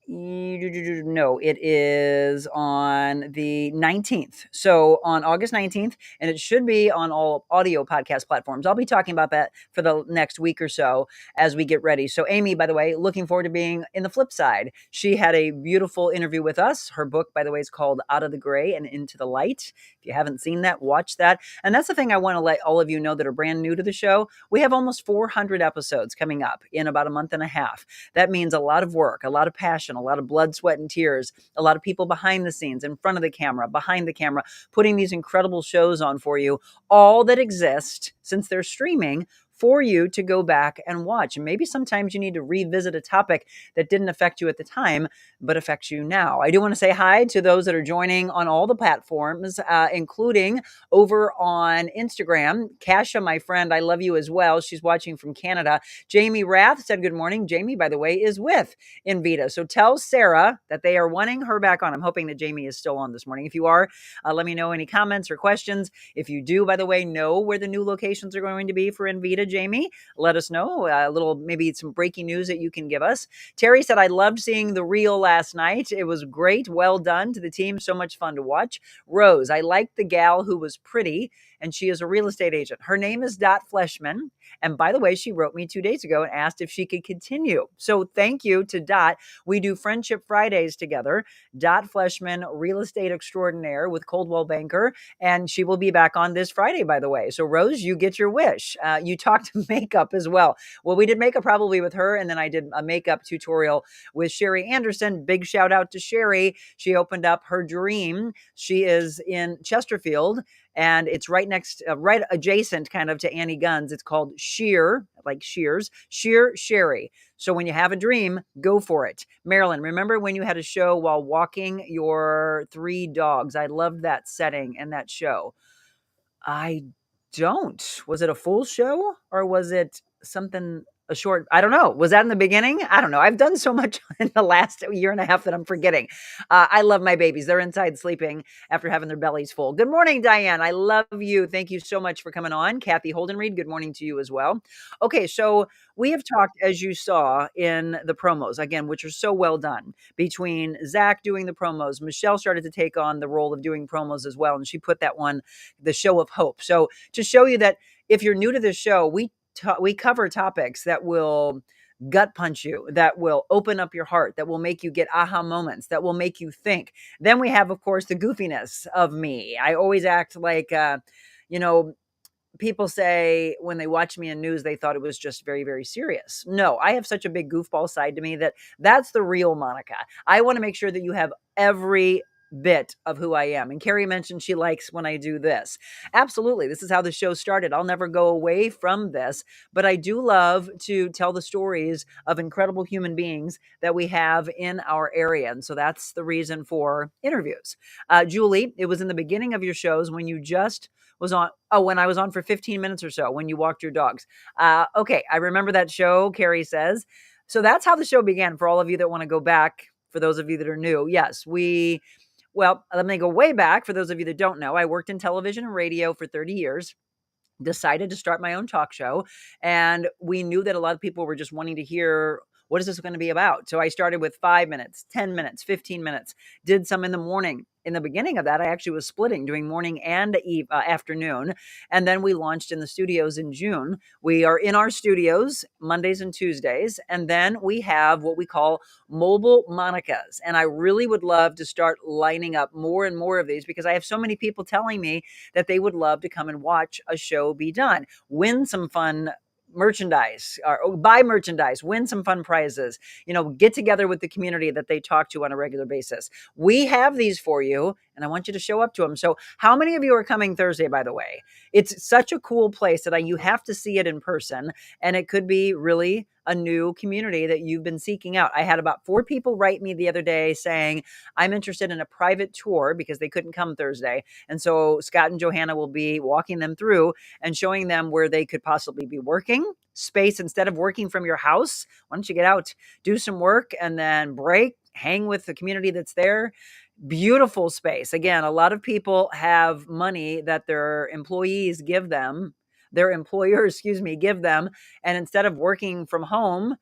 No, it is on the 19th. So on August 19th, and it should be on all audio podcast platforms. I'll be talking about that for the next week or so as we get ready. So Amy, by the way, looking forward to being in the flip side. She had a beautiful interview with us. Her book, by the way, is called Out of the Gray and Into the Light. If you haven't seen that, watch that. And that's the thing I want to let all of you know that are brand new to the show. We have almost 400 episodes coming up in about a month and a half. That means a lot of work, a lot of passion, a lot of blood, sweat, and tears, a lot of people behind the scenes, in front of the camera, behind the camera, putting these incredible shows on for you, all that exist since they're streaming for you to go back and watch. And maybe sometimes you need to revisit a topic that didn't affect you at the time, but affects you now. I do want to say hi to those that are joining on all the platforms, including over on Instagram. Kasha, my friend, I love you as well. She's watching from Canada. Jamie Rath said good morning. Jamie, by the way, is with Invita. So tell Sarah that they are wanting her back on. I'm hoping that Jamie is still on this morning. If you are, let me know any comments or questions. If you do, by the way, know where the new locations are going to be for Invita, Jamie, let us know. A little, maybe some breaking news that you can give us. Terry said, I loved seeing The Real last night. It was great. Well done to the team. So much fun to watch. Rose, I liked the gal who was pretty, and she is a real estate agent. Her name is Dot Fleshman. And by the way, she wrote me 2 days ago and asked if she could continue. So thank you to Dot. We do Friendship Fridays together. Dot Fleshman, real estate extraordinaire with Coldwell Banker. And she will be back on this Friday, by the way. So Rose, you get your wish. You talked makeup as well. Well, we did makeup probably with her. And then I did a makeup tutorial with Sherry Anderson. Big shout out to Sherry. She opened up her dream. She is in Chesterfield. And it's right adjacent kind of to Annie Gunn's. It's called Sheer, like Shears, Sheer Sherry. So when you have a dream, go for it. Marilyn, remember when you had a show while walking your 3 dogs? I loved that setting and that show. I don't. Was it a full show or was it something a short? I don't know. Was that in the beginning? I don't know. I've done so much in the last year and a half that I'm forgetting. I love my babies. They're inside sleeping after having their bellies full. Good morning, Diane. I love you. Thank you so much for coming on. Kathy Holdenreed, good morning to you as well. Okay, so we have talked, as you saw in the promos, again, which are so well done, between Zach doing the promos. Michelle started to take on the role of doing promos as well, and she put that one, the show of hope. So to show you that if you're new to this show, we cover topics that will gut punch you, that will open up your heart, that will make you get aha moments, that will make you think. Then we have, of course, the goofiness of me. I always act like, people say when they watch me in news, they thought it was just very, very serious. No, I have such a big goofball side to me that's the real Monica. I want to make sure that you have every bit of who I am. And Carrie mentioned she likes when I do this. Absolutely. This is how the show started. I'll never go away from this, but I do love to tell the stories of incredible human beings that we have in our area. And so that's the reason for interviews. Julie, it was in the beginning of your shows when you just was on. Oh, when I was on for 15 minutes or so, when you walked your dogs. Okay. I remember that show, Carrie says. So that's how the show began for all of you that want to go back. For those of you that are new. Yes, well, let me go way back. For those of you that don't know, I worked in television and radio for 30 years, decided to start my own talk show. And we knew that a lot of people were just wanting to hear, what is this going to be about? So I started with 5 minutes, 10 minutes, 15 minutes, did some in the morning. in the beginning of that, I actually was splitting, doing morning and afternoon. And then we launched in the studios in June. We are in our studios Mondays and Tuesdays. And then we have what we call mobile Monicas. And I really would love to start lining up more and more of these because I have so many people telling me that they would love to come and watch a show be done, win some fun merchandise or buy merchandise, win some fun prizes, get together with the community that they talk to on a regular basis. We have these for you and I want you to show up to them. So how many of you are coming Thursday, by the way? It's such a cool place that you have to see it in person, and it could be really a new community that you've been seeking out. I had about 4 people write me the other day saying, I'm interested in a private tour because they couldn't come Thursday. And so Scott and Johanna will be walking them through and showing them where they could possibly be working space instead of working from your house. Why don't you get out, do some work, and then break, hang with the community that's there. Beautiful space. Again, a lot of people have money that their employers give them. And instead of working from home,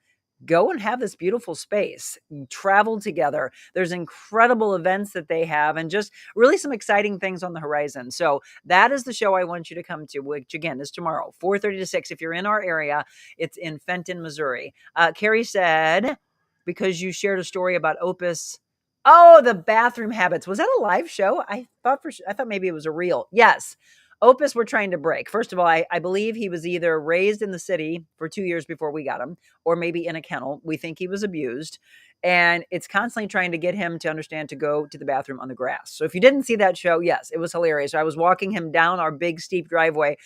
go and have this beautiful space, travel together. There's incredible events that they have and just really some exciting things on the horizon. So that is the show I want you to come to, which again is tomorrow, 4:30 to 6. If you're in our area, it's in Fenton, Missouri. Carrie said, because you shared a story about Opus. Oh, the bathroom habits. Was that a live show? I thought maybe it was a reel. Yes. Opus we're trying to break. First of all, I believe he was either raised in the city for 2 years before we got him, or maybe in a kennel. We think he was abused. And it's constantly trying to get him to understand to go to the bathroom on the grass. So if you didn't see that show, yes, it was hilarious. I was walking him down our big steep driveway.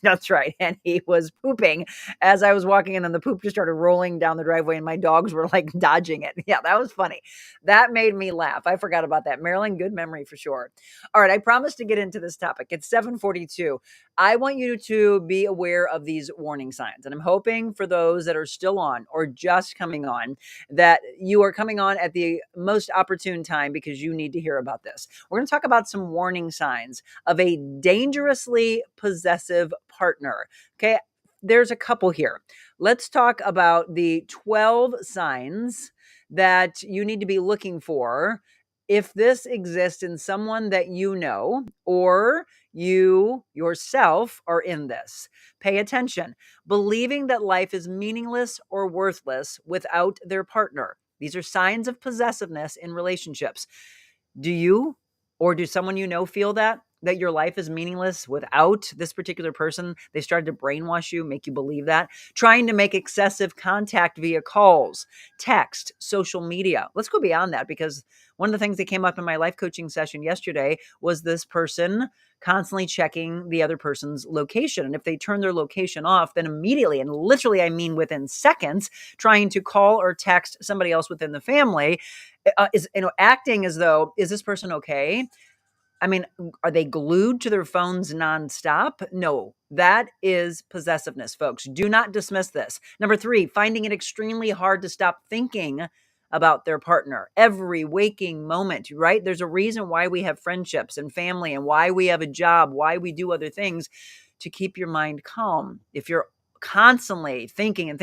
That's right. And he was pooping as I was walking, and then the poop just started rolling down the driveway and my dogs were like dodging it. Yeah, that was funny. That made me laugh. I forgot about that. Marilyn, good memory for sure. All right. I promised to get into this topic. It's 7:42. I want you to be aware of these warning signs. And I'm hoping for those that are still on or just coming on, that you are coming on at the most opportune time because you need to hear about this. We're going to talk about some warning signs of a dangerously possessive partner. Okay. There's a couple here. Let's talk about the 12 signs that you need to be looking for if this exists in someone that you know, or you yourself are in this. Pay attention. Believing that life is meaningless or worthless without their partner. These are signs of possessiveness in relationships. Do you or do someone you know feel that your life is meaningless without this particular person? They started to brainwash you, make you believe that. Trying to make excessive contact via calls, text, social media. Let's go beyond that, because one of the things that came up in my life coaching session yesterday was this person constantly checking the other person's location. And if they turn their location off, then immediately, and literally, I mean within seconds, trying to call or text somebody else within the family, is acting as though, is this person okay? I mean, are they glued to their phones nonstop? No, that is possessiveness, folks. Do not dismiss this. Number 3, finding it extremely hard to stop thinking about their partner every waking moment, right? There's a reason why we have friendships and family, and why we have a job, why we do other things, to keep your mind calm. If you're constantly thinking,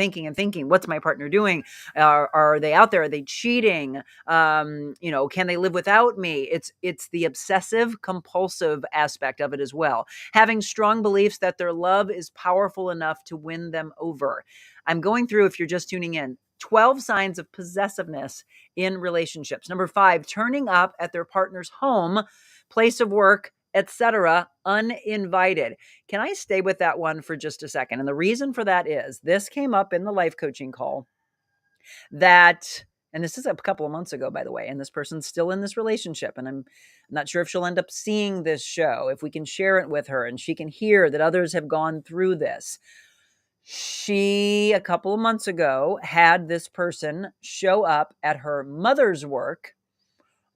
what's my partner doing? Are they out there? Are they cheating? Can they live without me? It's the obsessive compulsive aspect of it as well. Having strong beliefs that their love is powerful enough to win them over. I'm going through, if you're just tuning in, 12 signs of possessiveness in relationships. Number 5, turning up at their partner's home, place of work, etc., uninvited. Can I stay with that one for just a second? And the reason for that is this came up in the life coaching call that, and this is a couple of months ago, by the way, and this person's still in this relationship, and I'm not sure if she'll end up seeing this show, if we can share it with her and she can hear that others have gone through this. She, a couple of months ago, had this person show up at her mother's work.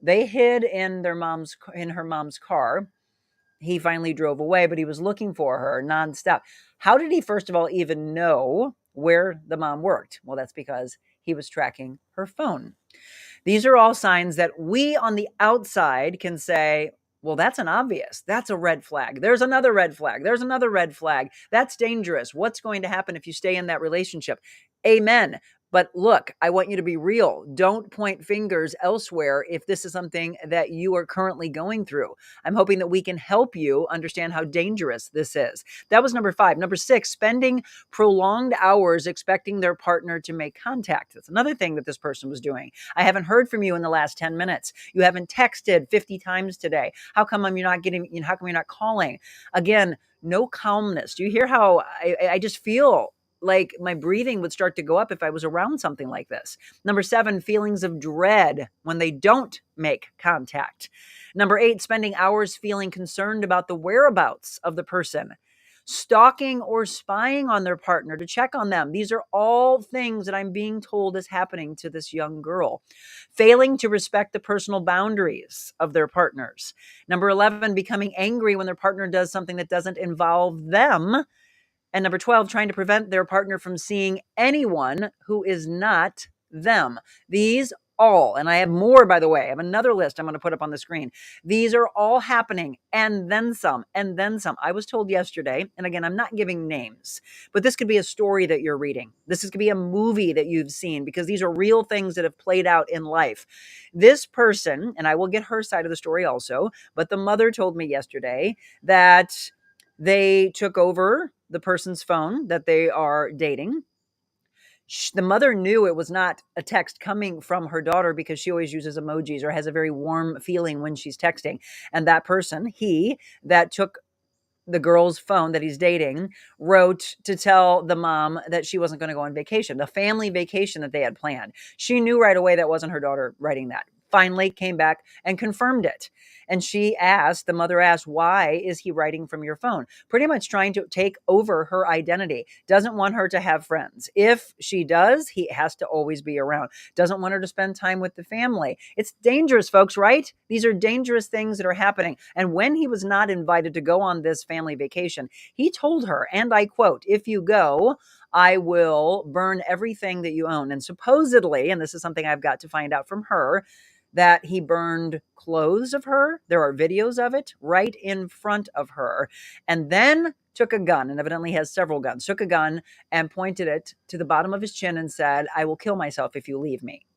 They hid in her mom's car. He finally drove away, but he was looking for her nonstop. How did he, first of all, even know where the mom worked? Well, that's because he was tracking her phone. These are all signs that we on the outside can say, well, that's an obvious. That's a red flag. There's another red flag. There's another red flag. That's dangerous. What's going to happen if you stay in that relationship? Amen. But look, I want you to be real. Don't point fingers elsewhere if this is something that you are currently going through. I'm hoping that we can help you understand how dangerous this is. That was number 5. Number 6, spending prolonged hours expecting their partner to make contact. That's another thing that this person was doing. I haven't heard from you in the last 10 minutes. You haven't texted 50 times today. How come you're not how come you're not calling? Again, no calmness. Do you hear how I just feel like my breathing would start to go up if I was around something like this? Number 7, feelings of dread when they don't make contact. Number 8, spending hours feeling concerned about the whereabouts of the person. Stalking or spying on their partner to check on them. These are all things that I'm being told is happening to this young girl. Failing to respect the personal boundaries of their partners. Number 11, becoming angry when their partner does something that doesn't involve them. And number 12, trying to prevent their partner from seeing anyone who is not them. These all, and I have more, by the way, I have another list I'm going to put up on the screen. These are all happening, and then some, and then some. I was told yesterday, and again, I'm not giving names, but this could be a story that you're reading. This could be a movie that you've seen, because these are real things that have played out in life. This person, and I will get her side of the story also, but the mother told me yesterday that they took over the person's phone that they are dating. The mother knew it was not a text coming from her daughter because she always uses emojis or has a very warm feeling when she's texting. And that person, he that took the girl's phone that he's dating, wrote to tell the mom that she wasn't going to go on vacation, the family vacation that they had planned. She knew right away that wasn't her daughter writing that. Finally came back and confirmed it. And the mother asked, why is he writing from your phone? Pretty much trying to take over her identity. Doesn't want her to have friends. If she does, he has to always be around. Doesn't want her to spend time with the family. It's dangerous, folks, right? These are dangerous things that are happening. And when he was not invited to go on this family vacation, he told her, and I quote, if you go, I will burn everything that you own. And supposedly, and this is something I've got to find out from her, that he burned clothes of her. There are videos of it right in front of her. And then took a gun, and evidently has several guns, took a gun and pointed it to the bottom of his chin and said, I will kill myself if you leave me.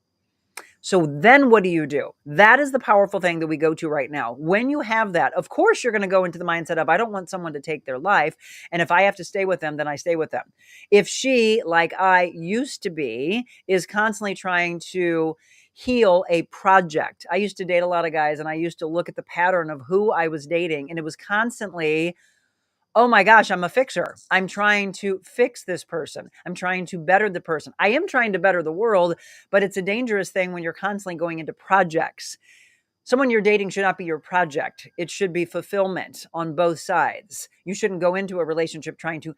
So then what do? That is the powerful thing that we go to right now. When you have that, of course, you're going to go into the mindset of, I don't want someone to take their life. And if I have to stay with them, then I stay with them. If she, like I used to be, is constantly trying to heal a project. I used to date a lot of guys, and I used to look at the pattern of who I was dating, and it was constantly, oh my gosh, I'm a fixer. I'm trying to fix this person. I'm trying to better the person. I am trying to better the world, but it's a dangerous thing when you're constantly going into projects. Someone you're dating should not be your project. It should be fulfillment on both sides. You shouldn't go into a relationship trying to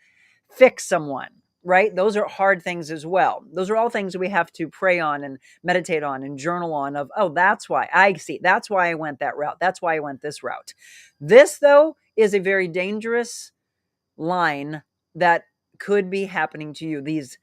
fix someone, right? Those are hard things as well. Those are all things that we have to pray on and meditate on and journal on of, oh, that's why I see. That's why I went that route. That's why I went this route. This, though, is a very dangerous line that could be happening to you. These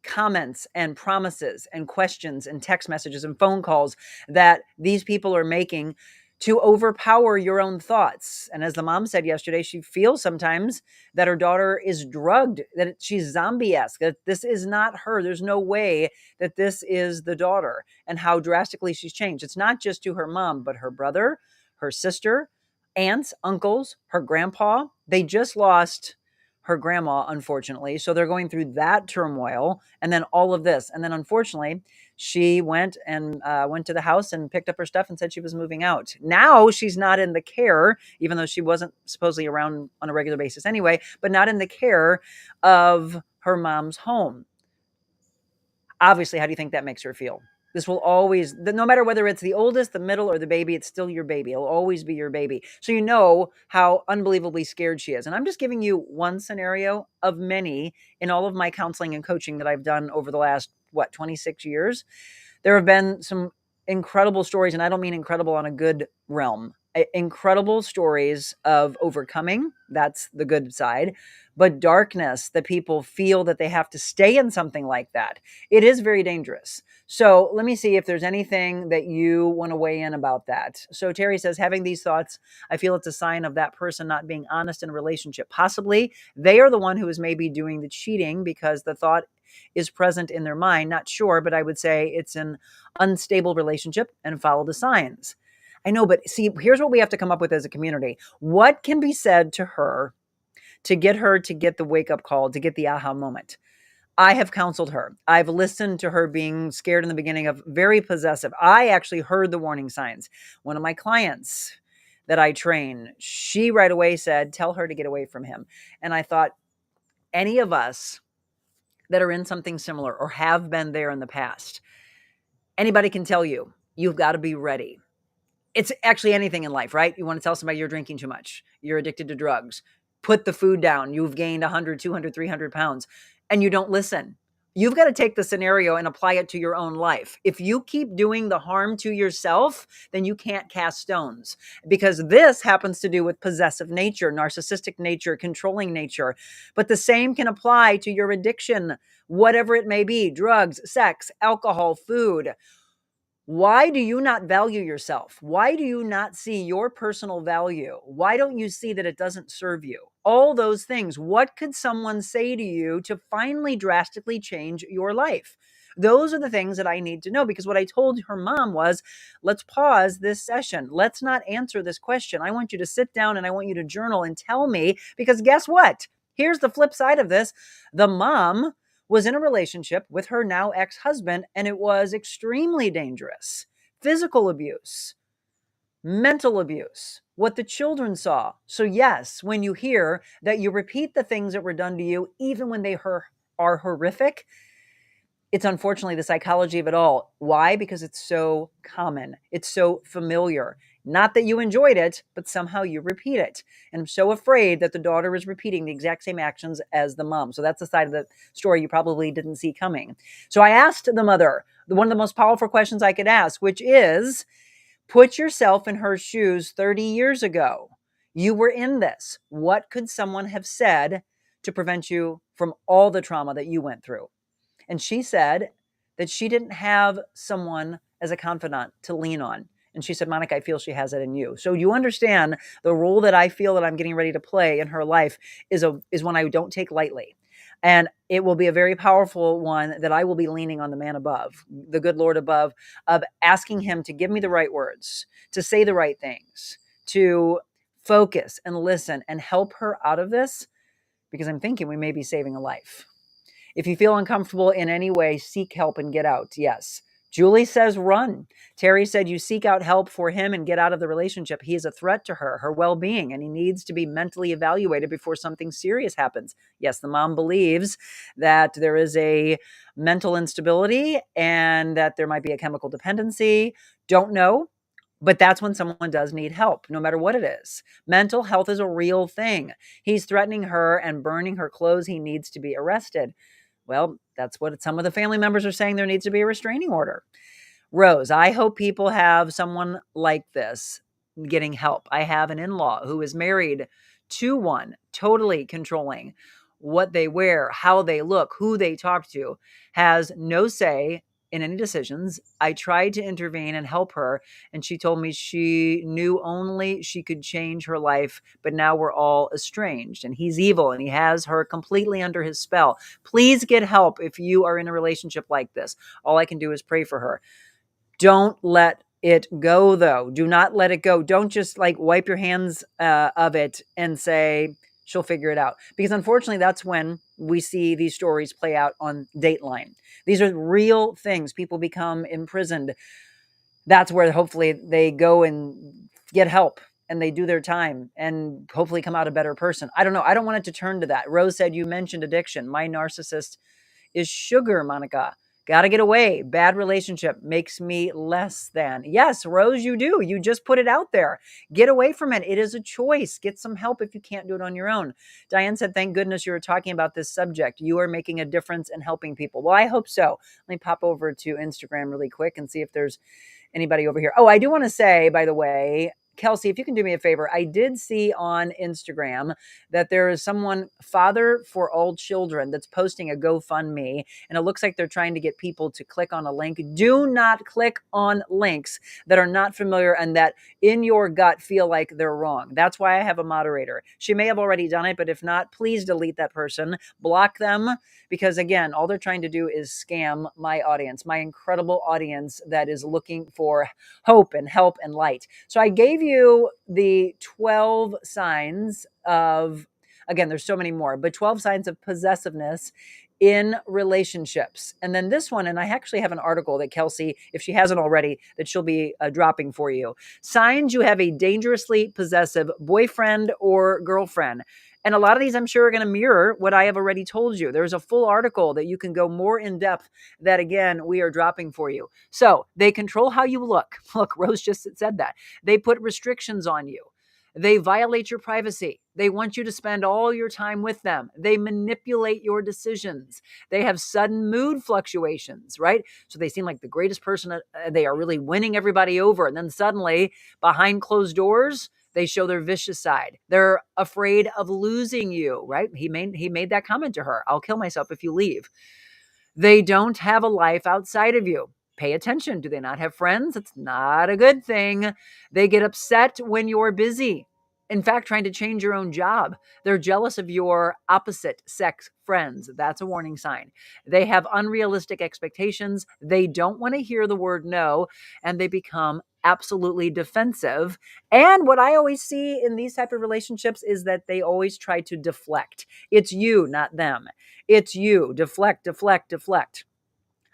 comments and promises and questions and text messages and phone calls that these people are making to overpower your own thoughts. And as the mom said yesterday, she feels sometimes that her daughter is drugged, that she's zombie-esque, that this is not her. There's no way that this is the daughter, and how drastically she's changed. It's not just to her mom, but her brother, her sister, aunts, uncles, her grandpa. They just lost her grandma, unfortunately. So they're going through that turmoil, and then all of this. And then unfortunately, she went to the house and picked up her stuff and said she was moving out. Now she's not in the care, even though she wasn't supposedly around on a regular basis anyway, but not in the care of her mom's home. Obviously, how do you think that makes her feel? This will always, no matter whether it's the oldest, the middle, or the baby, it's still your baby. It'll always be your baby. So you know how unbelievably scared she is. And I'm just giving you one scenario of many in all of my counseling and coaching that I've done over the last, 26 years. There have been some incredible stories, and I don't mean incredible on a good realm. Incredible stories of overcoming. That's the good side. But darkness, that people feel that they have to stay in something like that. It is very dangerous. So let me see if there's anything that you want to weigh in about that. So Terry says, having these thoughts, I feel it's a sign of that person not being honest in a relationship. Possibly they are the one who is maybe doing the cheating, because the thought is present in their mind. Not sure, but I would say it's an unstable relationship and follow the signs. I know, but see, here's what we have to come up with as a community. What can be said to her to get the wake up call, to get the aha moment? I have counseled her. I've listened to her being scared in the beginning of very possessive. I actually heard the warning signs. One of my clients that I train, she right away said, tell her to get away from him. And I thought, any of us that are in something similar or have been there in the past, anybody can tell you, you've got to be ready. It's actually anything in life, right? You want to tell somebody you're drinking too much, you're addicted to drugs, put the food down, you've gained 100, 200, 300 pounds, and you don't listen. You've got to take the scenario and apply it to your own life. If you keep doing the harm to yourself, then you can't cast stones, because this happens to do with possessive nature, narcissistic nature, controlling nature. But the same can apply to your addiction, whatever it may be: drugs, sex, alcohol, food. Why do you not value yourself? Why do you not see your personal value? Why don't you see that it doesn't serve you? All those things. What could someone say to you to finally drastically change your life? Those are the things that I need to know, because what I told her mom was, let's pause this session. Let's not answer this question. I want you to sit down and I want you to journal and tell me, because guess what? Here's the flip side of this. The mom was in a relationship with her now ex-husband, and it was extremely dangerous. Physical abuse, mental abuse, what the children saw. So yes, when you hear that you repeat the things that were done to you, even when they are horrific, it's unfortunately the psychology of it all. Why? Because it's so common. It's so familiar. Not that you enjoyed it, but somehow you repeat it. And I'm so afraid that the daughter is repeating the exact same actions as the mom. So that's the side of the story you probably didn't see coming. So I asked the mother, one of the most powerful questions I could ask, which is, put yourself in her shoes 30 years ago. You were in this. What could someone have said to prevent you from all the trauma that you went through? And she said that she didn't have someone as a confidant to lean on. And she said, Monica, I feel she has it in you. So you understand the role that I feel that I'm getting ready to play in her life is one I don't take lightly. And it will be a very powerful one that I will be leaning on the man above, the good Lord above, of asking him to give me the right words, to say the right things, to focus and listen and help her out of this, because I'm thinking we may be saving a life. If you feel uncomfortable in any way, seek help and get out. Yes. Julie says run. Terry said you seek out help for him and get out of the relationship. He is a threat to her well-being, and he needs to be mentally evaluated before something serious happens. Yes, the mom believes that there is a mental instability and that there might be a chemical dependency. Don't know. But that's when someone does need help, no matter what it is. Mental health is a real thing. He's threatening her and burning her clothes. He needs to be arrested. Well, that's what some of the family members are saying. There needs to be a restraining order. Rose, I hope people have someone like this getting help. I have an in-law who is married to one, totally controlling what they wear, how they look, who they talk to, has no say in any decisions. I tried to intervene and help her, and she told me she knew only she could change her life, but now we're all estranged, and he's evil, and he has her completely under his spell. Please get help if you are in a relationship like this. All I can do is pray for her. Don't let it go, though. Do not let it go. Don't just wipe your hands of it and say, she'll figure it out. Because unfortunately, that's when we see these stories play out on Dateline. These are real things. People become imprisoned. That's where hopefully they go and get help and they do their time and hopefully come out a better person. I don't know. I don't want it to turn to that. Rose said, you mentioned addiction. My narcissist is sugar, Monica. Got to get away. Bad relationship makes me less than. Yes, Rose, you do. You just put it out there. Get away from it. It is a choice. Get some help if you can't do it on your own. Diane said, thank goodness you were talking about this subject. You are making a difference in helping people. Well, I hope so. Let me pop over to Instagram really quick and see if there's anybody over here. Oh, I do want to say, by the way, Kelsey, if you can do me a favor, I did see on Instagram that there is someone, Father for All Children, that's posting a GoFundMe, and it looks like they're trying to get people to click on a link. Do not click on links that are not familiar and that in your gut feel like they're wrong. That's why I have a moderator. She may have already done it, but if not, please delete that person, block them, because again, all they're trying to do is scam my audience, my incredible audience that is looking for hope and help and light. So I gave you the 12 signs of, again, there's so many more, but 12 signs of possessiveness in relationships. And then this one, and I actually have an article that Kelsey, if she hasn't already, that she'll be dropping for you. Signs you have a dangerously possessive boyfriend or girlfriend. And a lot of these, I'm sure, are going to mirror what I have already told you. There's a full article that you can go more in depth that, again, we are dropping for you. So they control how you look. Look, Rose just said that. They put restrictions on you. They violate your privacy. They want you to spend all your time with them. They manipulate your decisions. They have sudden mood fluctuations, right? So they seem like the greatest person. They are really winning everybody over. And then suddenly, behind closed doors, they show their vicious side. They're afraid of losing you, right? He made that comment to her. I'll kill myself if you leave. They don't have a life outside of you. Pay attention. Do they not have friends? It's not a good thing. They get upset when you're busy. In fact, trying to change your own job. They're jealous of your opposite sex friends. That's a warning sign. They have unrealistic expectations. They don't want to hear the word no, and they become absolutely defensive. And what I always see in these type of relationships is that they always try to deflect. It's you, not them. It's you. Deflect, deflect, deflect.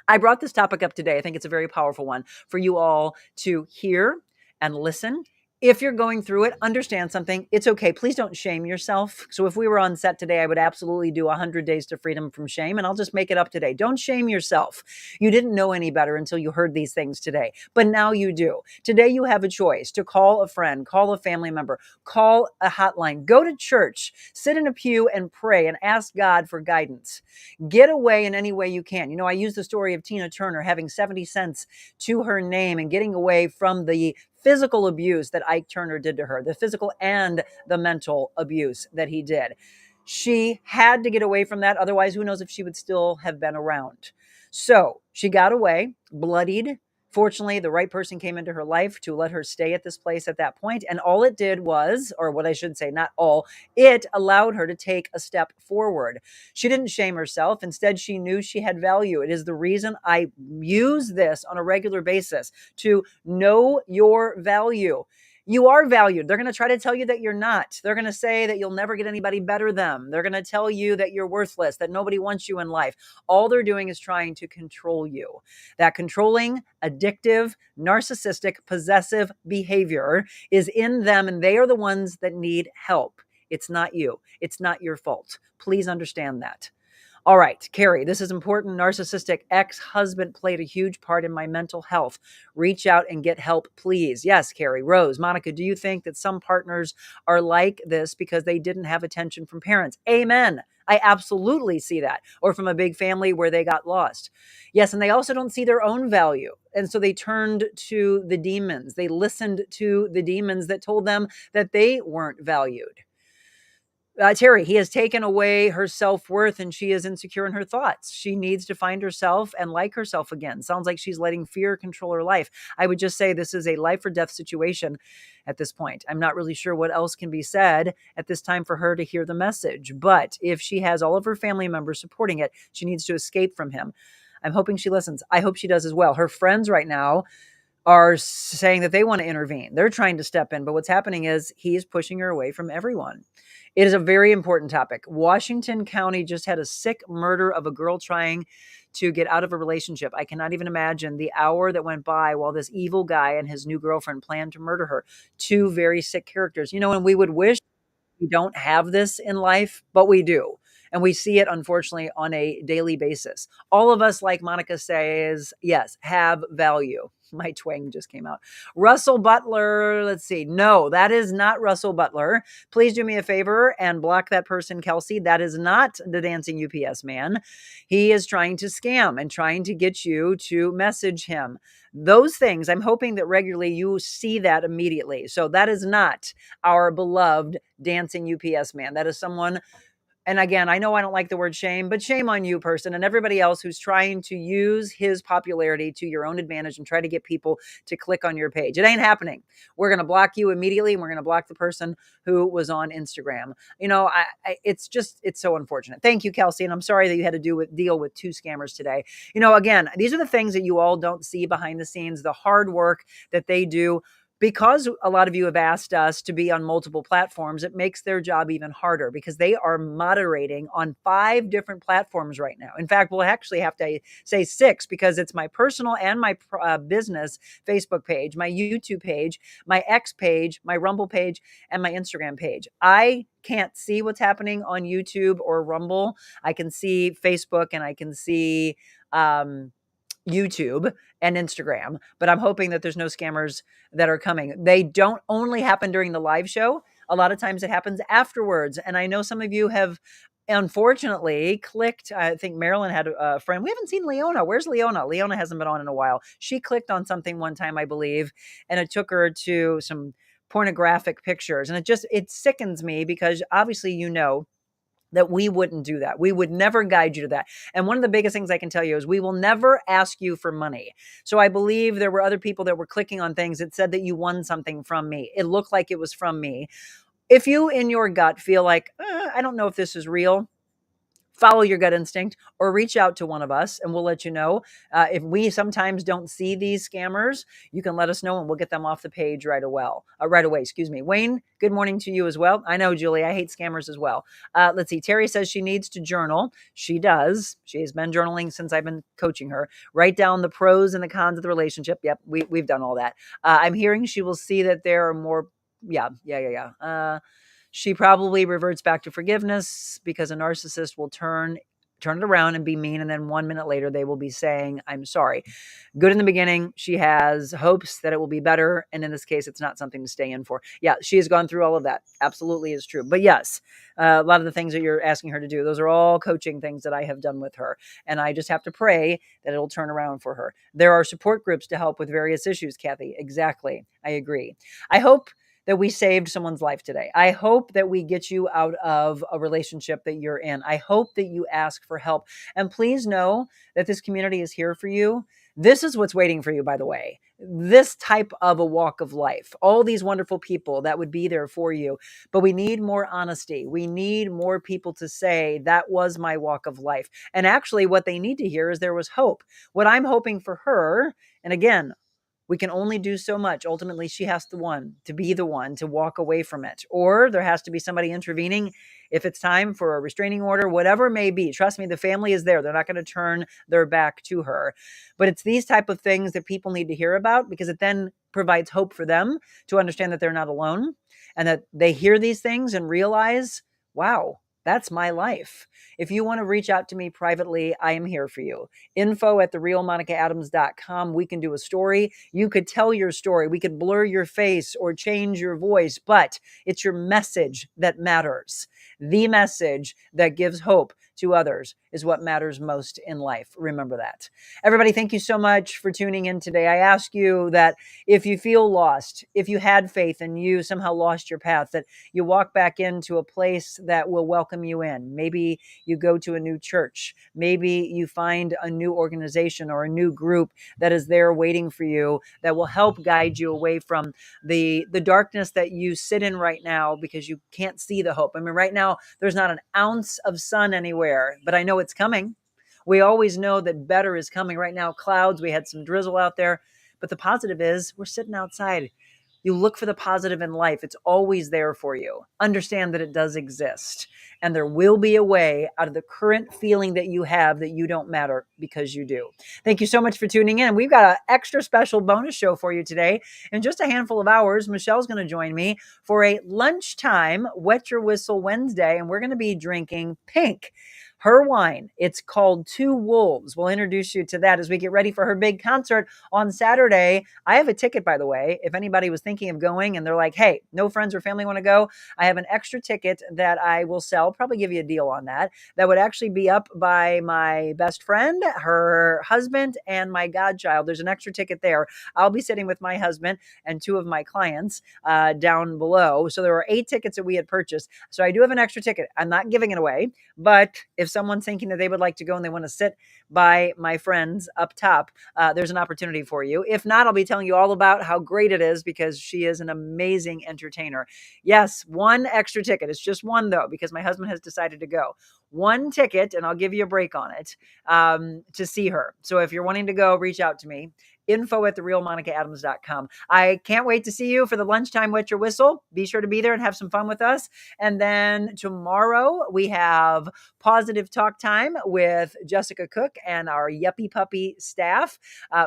I brought this topic up today. I think it's a very powerful one for you all to hear and listen. If you're going through it, understand something. It's okay. Please don't shame yourself. So if we were on set today, I would absolutely do 100 days to freedom from shame, and I'll just make it up today. Don't shame yourself. You didn't know any better until you heard these things today, but now you do. Today you have a choice to call a friend, call a family member, call a hotline, go to church, sit in a pew and pray and ask God for guidance. Get away in any way you can. You know, I use the story of Tina Turner having 70 cents to her name and getting away from the physical abuse that Ike Turner did to her, the physical and the mental abuse that he did. She had to get away from that. Otherwise, who knows if she would still have been around. So she got away, bloodied. Fortunately, the right person came into her life to let her stay at this place at that point. And all it did was, or what I should say, not all, it allowed her to take a step forward. She didn't shame herself. Instead, she knew she had value. It is the reason I use this on a regular basis, to know your value. You are valued. They're going to try to tell you that you're not. They're going to say that you'll never get anybody better than them. They're going to tell you that you're worthless, that nobody wants you in life. All they're doing is trying to control you. That controlling, addictive, narcissistic, possessive behavior is in them, and they are the ones that need help. It's not you. It's not your fault. Please understand that. All right, Carrie, this is important. Narcissistic ex-husband played a huge part in my mental health. Reach out and get help, please. Yes, Carrie. Rose, Monica, do you think that some partners are like this because they didn't have attention from parents? Amen. I absolutely see that. Or from a big family where they got lost. Yes, and they also don't see their own value. And so they turned to the demons. They listened to the demons that told them that they weren't valued. Terry, he has taken away her self-worth and she is insecure in her thoughts. She needs to find herself and like herself again. Sounds like she's letting fear control her life. I would just say this is a life or death situation at this point. I'm not really sure what else can be said at this time for her to hear the message. But if she has all of her family members supporting it, she needs to escape from him. I'm hoping she listens. I hope she does as well. Her friends right now are saying that they want to intervene. They're trying to step in. But what's happening is he is pushing her away from everyone. It is a very important topic. Washington County just had a sick murder of a girl trying to get out of a relationship. I cannot even imagine the hour that went by while this evil guy and his new girlfriend planned to murder her. Two very sick characters. You know, and we would wish we don't have this in life, but we do. And we see it, unfortunately, on a daily basis. All of us, like Monica says, yes, have value. My twang just came out. Russell Butler. Let's see. No, that is not Russell Butler. Please do me a favor and block that person, Kelsey. That is not the dancing UPS man. He is trying to scam and trying to get you to message him. Those things, I'm hoping that regularly you see that immediately. So that is not our beloved dancing UPS man. That is someone. And again, I know I don't like the word shame, but shame on you, person, and everybody else who's trying to use his popularity to your own advantage and try to get people to click on your page. It ain't happening. We're going to block you immediately, and we're going to block the person who was on Instagram. It's so unfortunate. Thank you, Kelsey, and I'm sorry that you had to deal with two scammers today. Again, these are the things that you all don't see behind the scenes, the hard work that they do. Because a lot of you have asked us to be on multiple platforms, it makes their job even harder because they are moderating on 5 different platforms right now. In fact, we'll actually have to say 6 because it's my personal and my business Facebook page, my YouTube page, my X page, my Rumble page, and my Instagram page. I can't see what's happening on YouTube or Rumble. I can see Facebook and I can see YouTube and Instagram, but I'm hoping that there's no scammers that are coming. They don't only happen during the live show. A lot of times it happens afterwards. And I know some of you have unfortunately clicked. I think Marilyn had a friend. We haven't seen Leona. Where's Leona? Leona hasn't been on in a while. She clicked on something one time, I believe, and it took her to some pornographic pictures. And it sickens me because obviously, that we wouldn't do that. We would never guide you to that. And one of the biggest things I can tell you is we will never ask you for money. So I believe there were other people that were clicking on things that said that you won something from me. It looked like it was from me. If you in your gut feel like, I don't know if this is real, follow your gut instinct or reach out to one of us and we'll let you know. If we sometimes don't see these scammers, you can let us know and we'll get them off the page right away. Excuse me. Wayne, good morning to you as well. I know, Julie, I hate scammers as well. Let's see. Terry says she needs to journal. She does. She has been journaling since I've been coaching her. Write down the pros and the cons of the relationship. Yep. We've done all that. I'm hearing she will see that there are more. Yeah. She probably reverts back to forgiveness because a narcissist will turn it around and be mean. And then 1 minute later, they will be saying, I'm sorry. Good in the beginning. She has hopes that it will be better. And in this case, it's not something to stay in for. Yeah, she has gone through all of that. Absolutely is true. But yes, a lot of the things that you're asking her to do, those are all coaching things that I have done with her. And I just have to pray that it'll turn around for her. There are support groups to help with various issues, Kathy. Exactly. I agree. I hope that we saved someone's life today. I hope that we get you out of a relationship that you're in. I hope that you ask for help. And please know that this community is here for you. This is what's waiting for you, by the way. This type of a walk of life, all these wonderful people that would be there for you. But we need more honesty. We need more people to say, that was my walk of life. And actually what they need to hear is there was hope. What I'm hoping for her, and again, we can only do so much. Ultimately, she has to be the one to walk away from it. Or there has to be somebody intervening if it's time for a restraining order, whatever it may be. Trust me, the family is there. They're not going to turn their back to her. But it's these type of things that people need to hear about because it then provides hope for them to understand that they're not alone and that they hear these things and realize, wow, that's my life. If you want to reach out to me privately, I am here for you. info@TheRealMonicaAdams.com. We can do a story. You could tell your story. We could blur your face or change your voice, but it's your message that matters. The message that gives hope to others is what matters most in life. Remember that. Everybody, thank you so much for tuning in today. I ask you that if you feel lost, if you had faith and you somehow lost your path, that you walk back into a place that will welcome you in. Maybe you go to a new church. Maybe you find a new organization or a new group that is there waiting for you that will help guide you away from the darkness that you sit in right now because you can't see the hope. I mean, right now, there's not an ounce of sun anywhere, but I know it's coming. We always know that better is coming. Right now, clouds, we had some drizzle out there, but the positive is we're sitting outside. You look for the positive in life. It's always there for you. Understand that it does exist. And there will be a way out of the current feeling that you have that you don't matter because you do. Thank you so much for tuning in. We've got an extra special bonus show for you today. In just a handful of hours, Michelle's going to join me for a lunchtime Wet Your Whistle Wednesday, and we're going to be drinking pink. her wine. It's called Two Wolves. We'll introduce you to that as we get ready for her big concert on Saturday. I have a ticket, by the way. If anybody was thinking of going and they're like, hey, no friends or family want to go, I have an extra ticket that I will sell, probably give you a deal on that. That would actually be up by my best friend, her husband, and my godchild. There's an extra ticket there. I'll be sitting with my husband and two of my clients down below. So there were 8 tickets that we had purchased. So I do have an extra ticket. I'm not giving it away, but if someone's thinking that they would like to go and they want to sit by my friends up top, there's an opportunity for you. If not, I'll be telling you all about how great it is because she is an amazing entertainer. Yes, 1 extra ticket. It's just 1 though, because my husband has decided to go. 1 ticket, and I'll give you a break on it, to see her. So if you're wanting to go, reach out to me. info@TheRealMonicaAdams.com. I can't wait to see you for the lunchtime Wet Your Whistle. Be sure to be there and have some fun with us. And then tomorrow we have Positive Talk Time with Jessica Cook and our Yuppie Puppy staff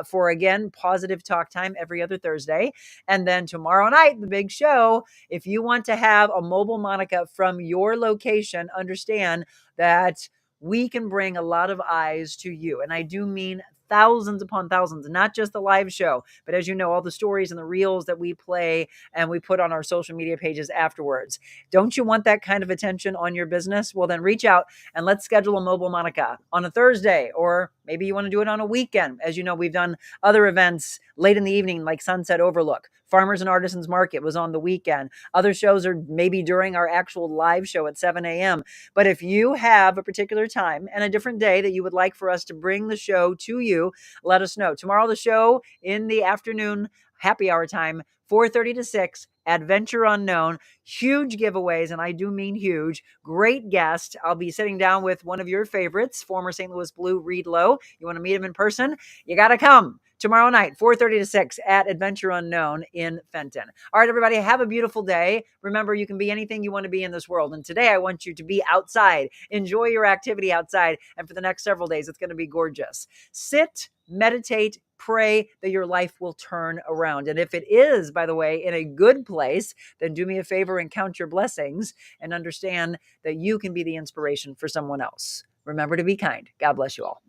for, again, Positive Talk Time every other Thursday. And then tomorrow night, the big show. If you want to have a mobile Monica from your location, understand that we can bring a lot of eyes to you. And I do mean thousands upon thousands, not just the live show, but as you know, all the stories and the reels that we play and we put on our social media pages afterwards. Don't you want that kind of attention on your business? Well, then reach out and let's schedule a mobile Monica on a Thursday, or maybe you want to do it on a weekend. As you know, we've done other events late in the evening, like Sunset Overlook. Farmers and Artisans Market was on the weekend. Other shows are maybe during our actual live show at 7 a.m. But if you have a particular time and a different day that you would like for us to bring the show to you, let us know. Tomorrow, the show in the afternoon, happy hour time, 4:30 to 6, Adventure Unknown. Huge giveaways, and I do mean huge. Great guest. I'll be sitting down with one of your favorites, former St. Louis Blue, Reed Lowe. You want to meet him in person? You got to come. Tomorrow night, 4:30 to 6 at Adventure Unknown in Fenton. All right, everybody, have a beautiful day. Remember, you can be anything you want to be in this world. And today I want you to be outside. Enjoy your activity outside. And for the next several days, it's going to be gorgeous. Sit, meditate, pray that your life will turn around. And if it is, by the way, in a good place, then do me a favor and count your blessings and understand that you can be the inspiration for someone else. Remember to be kind. God bless you all.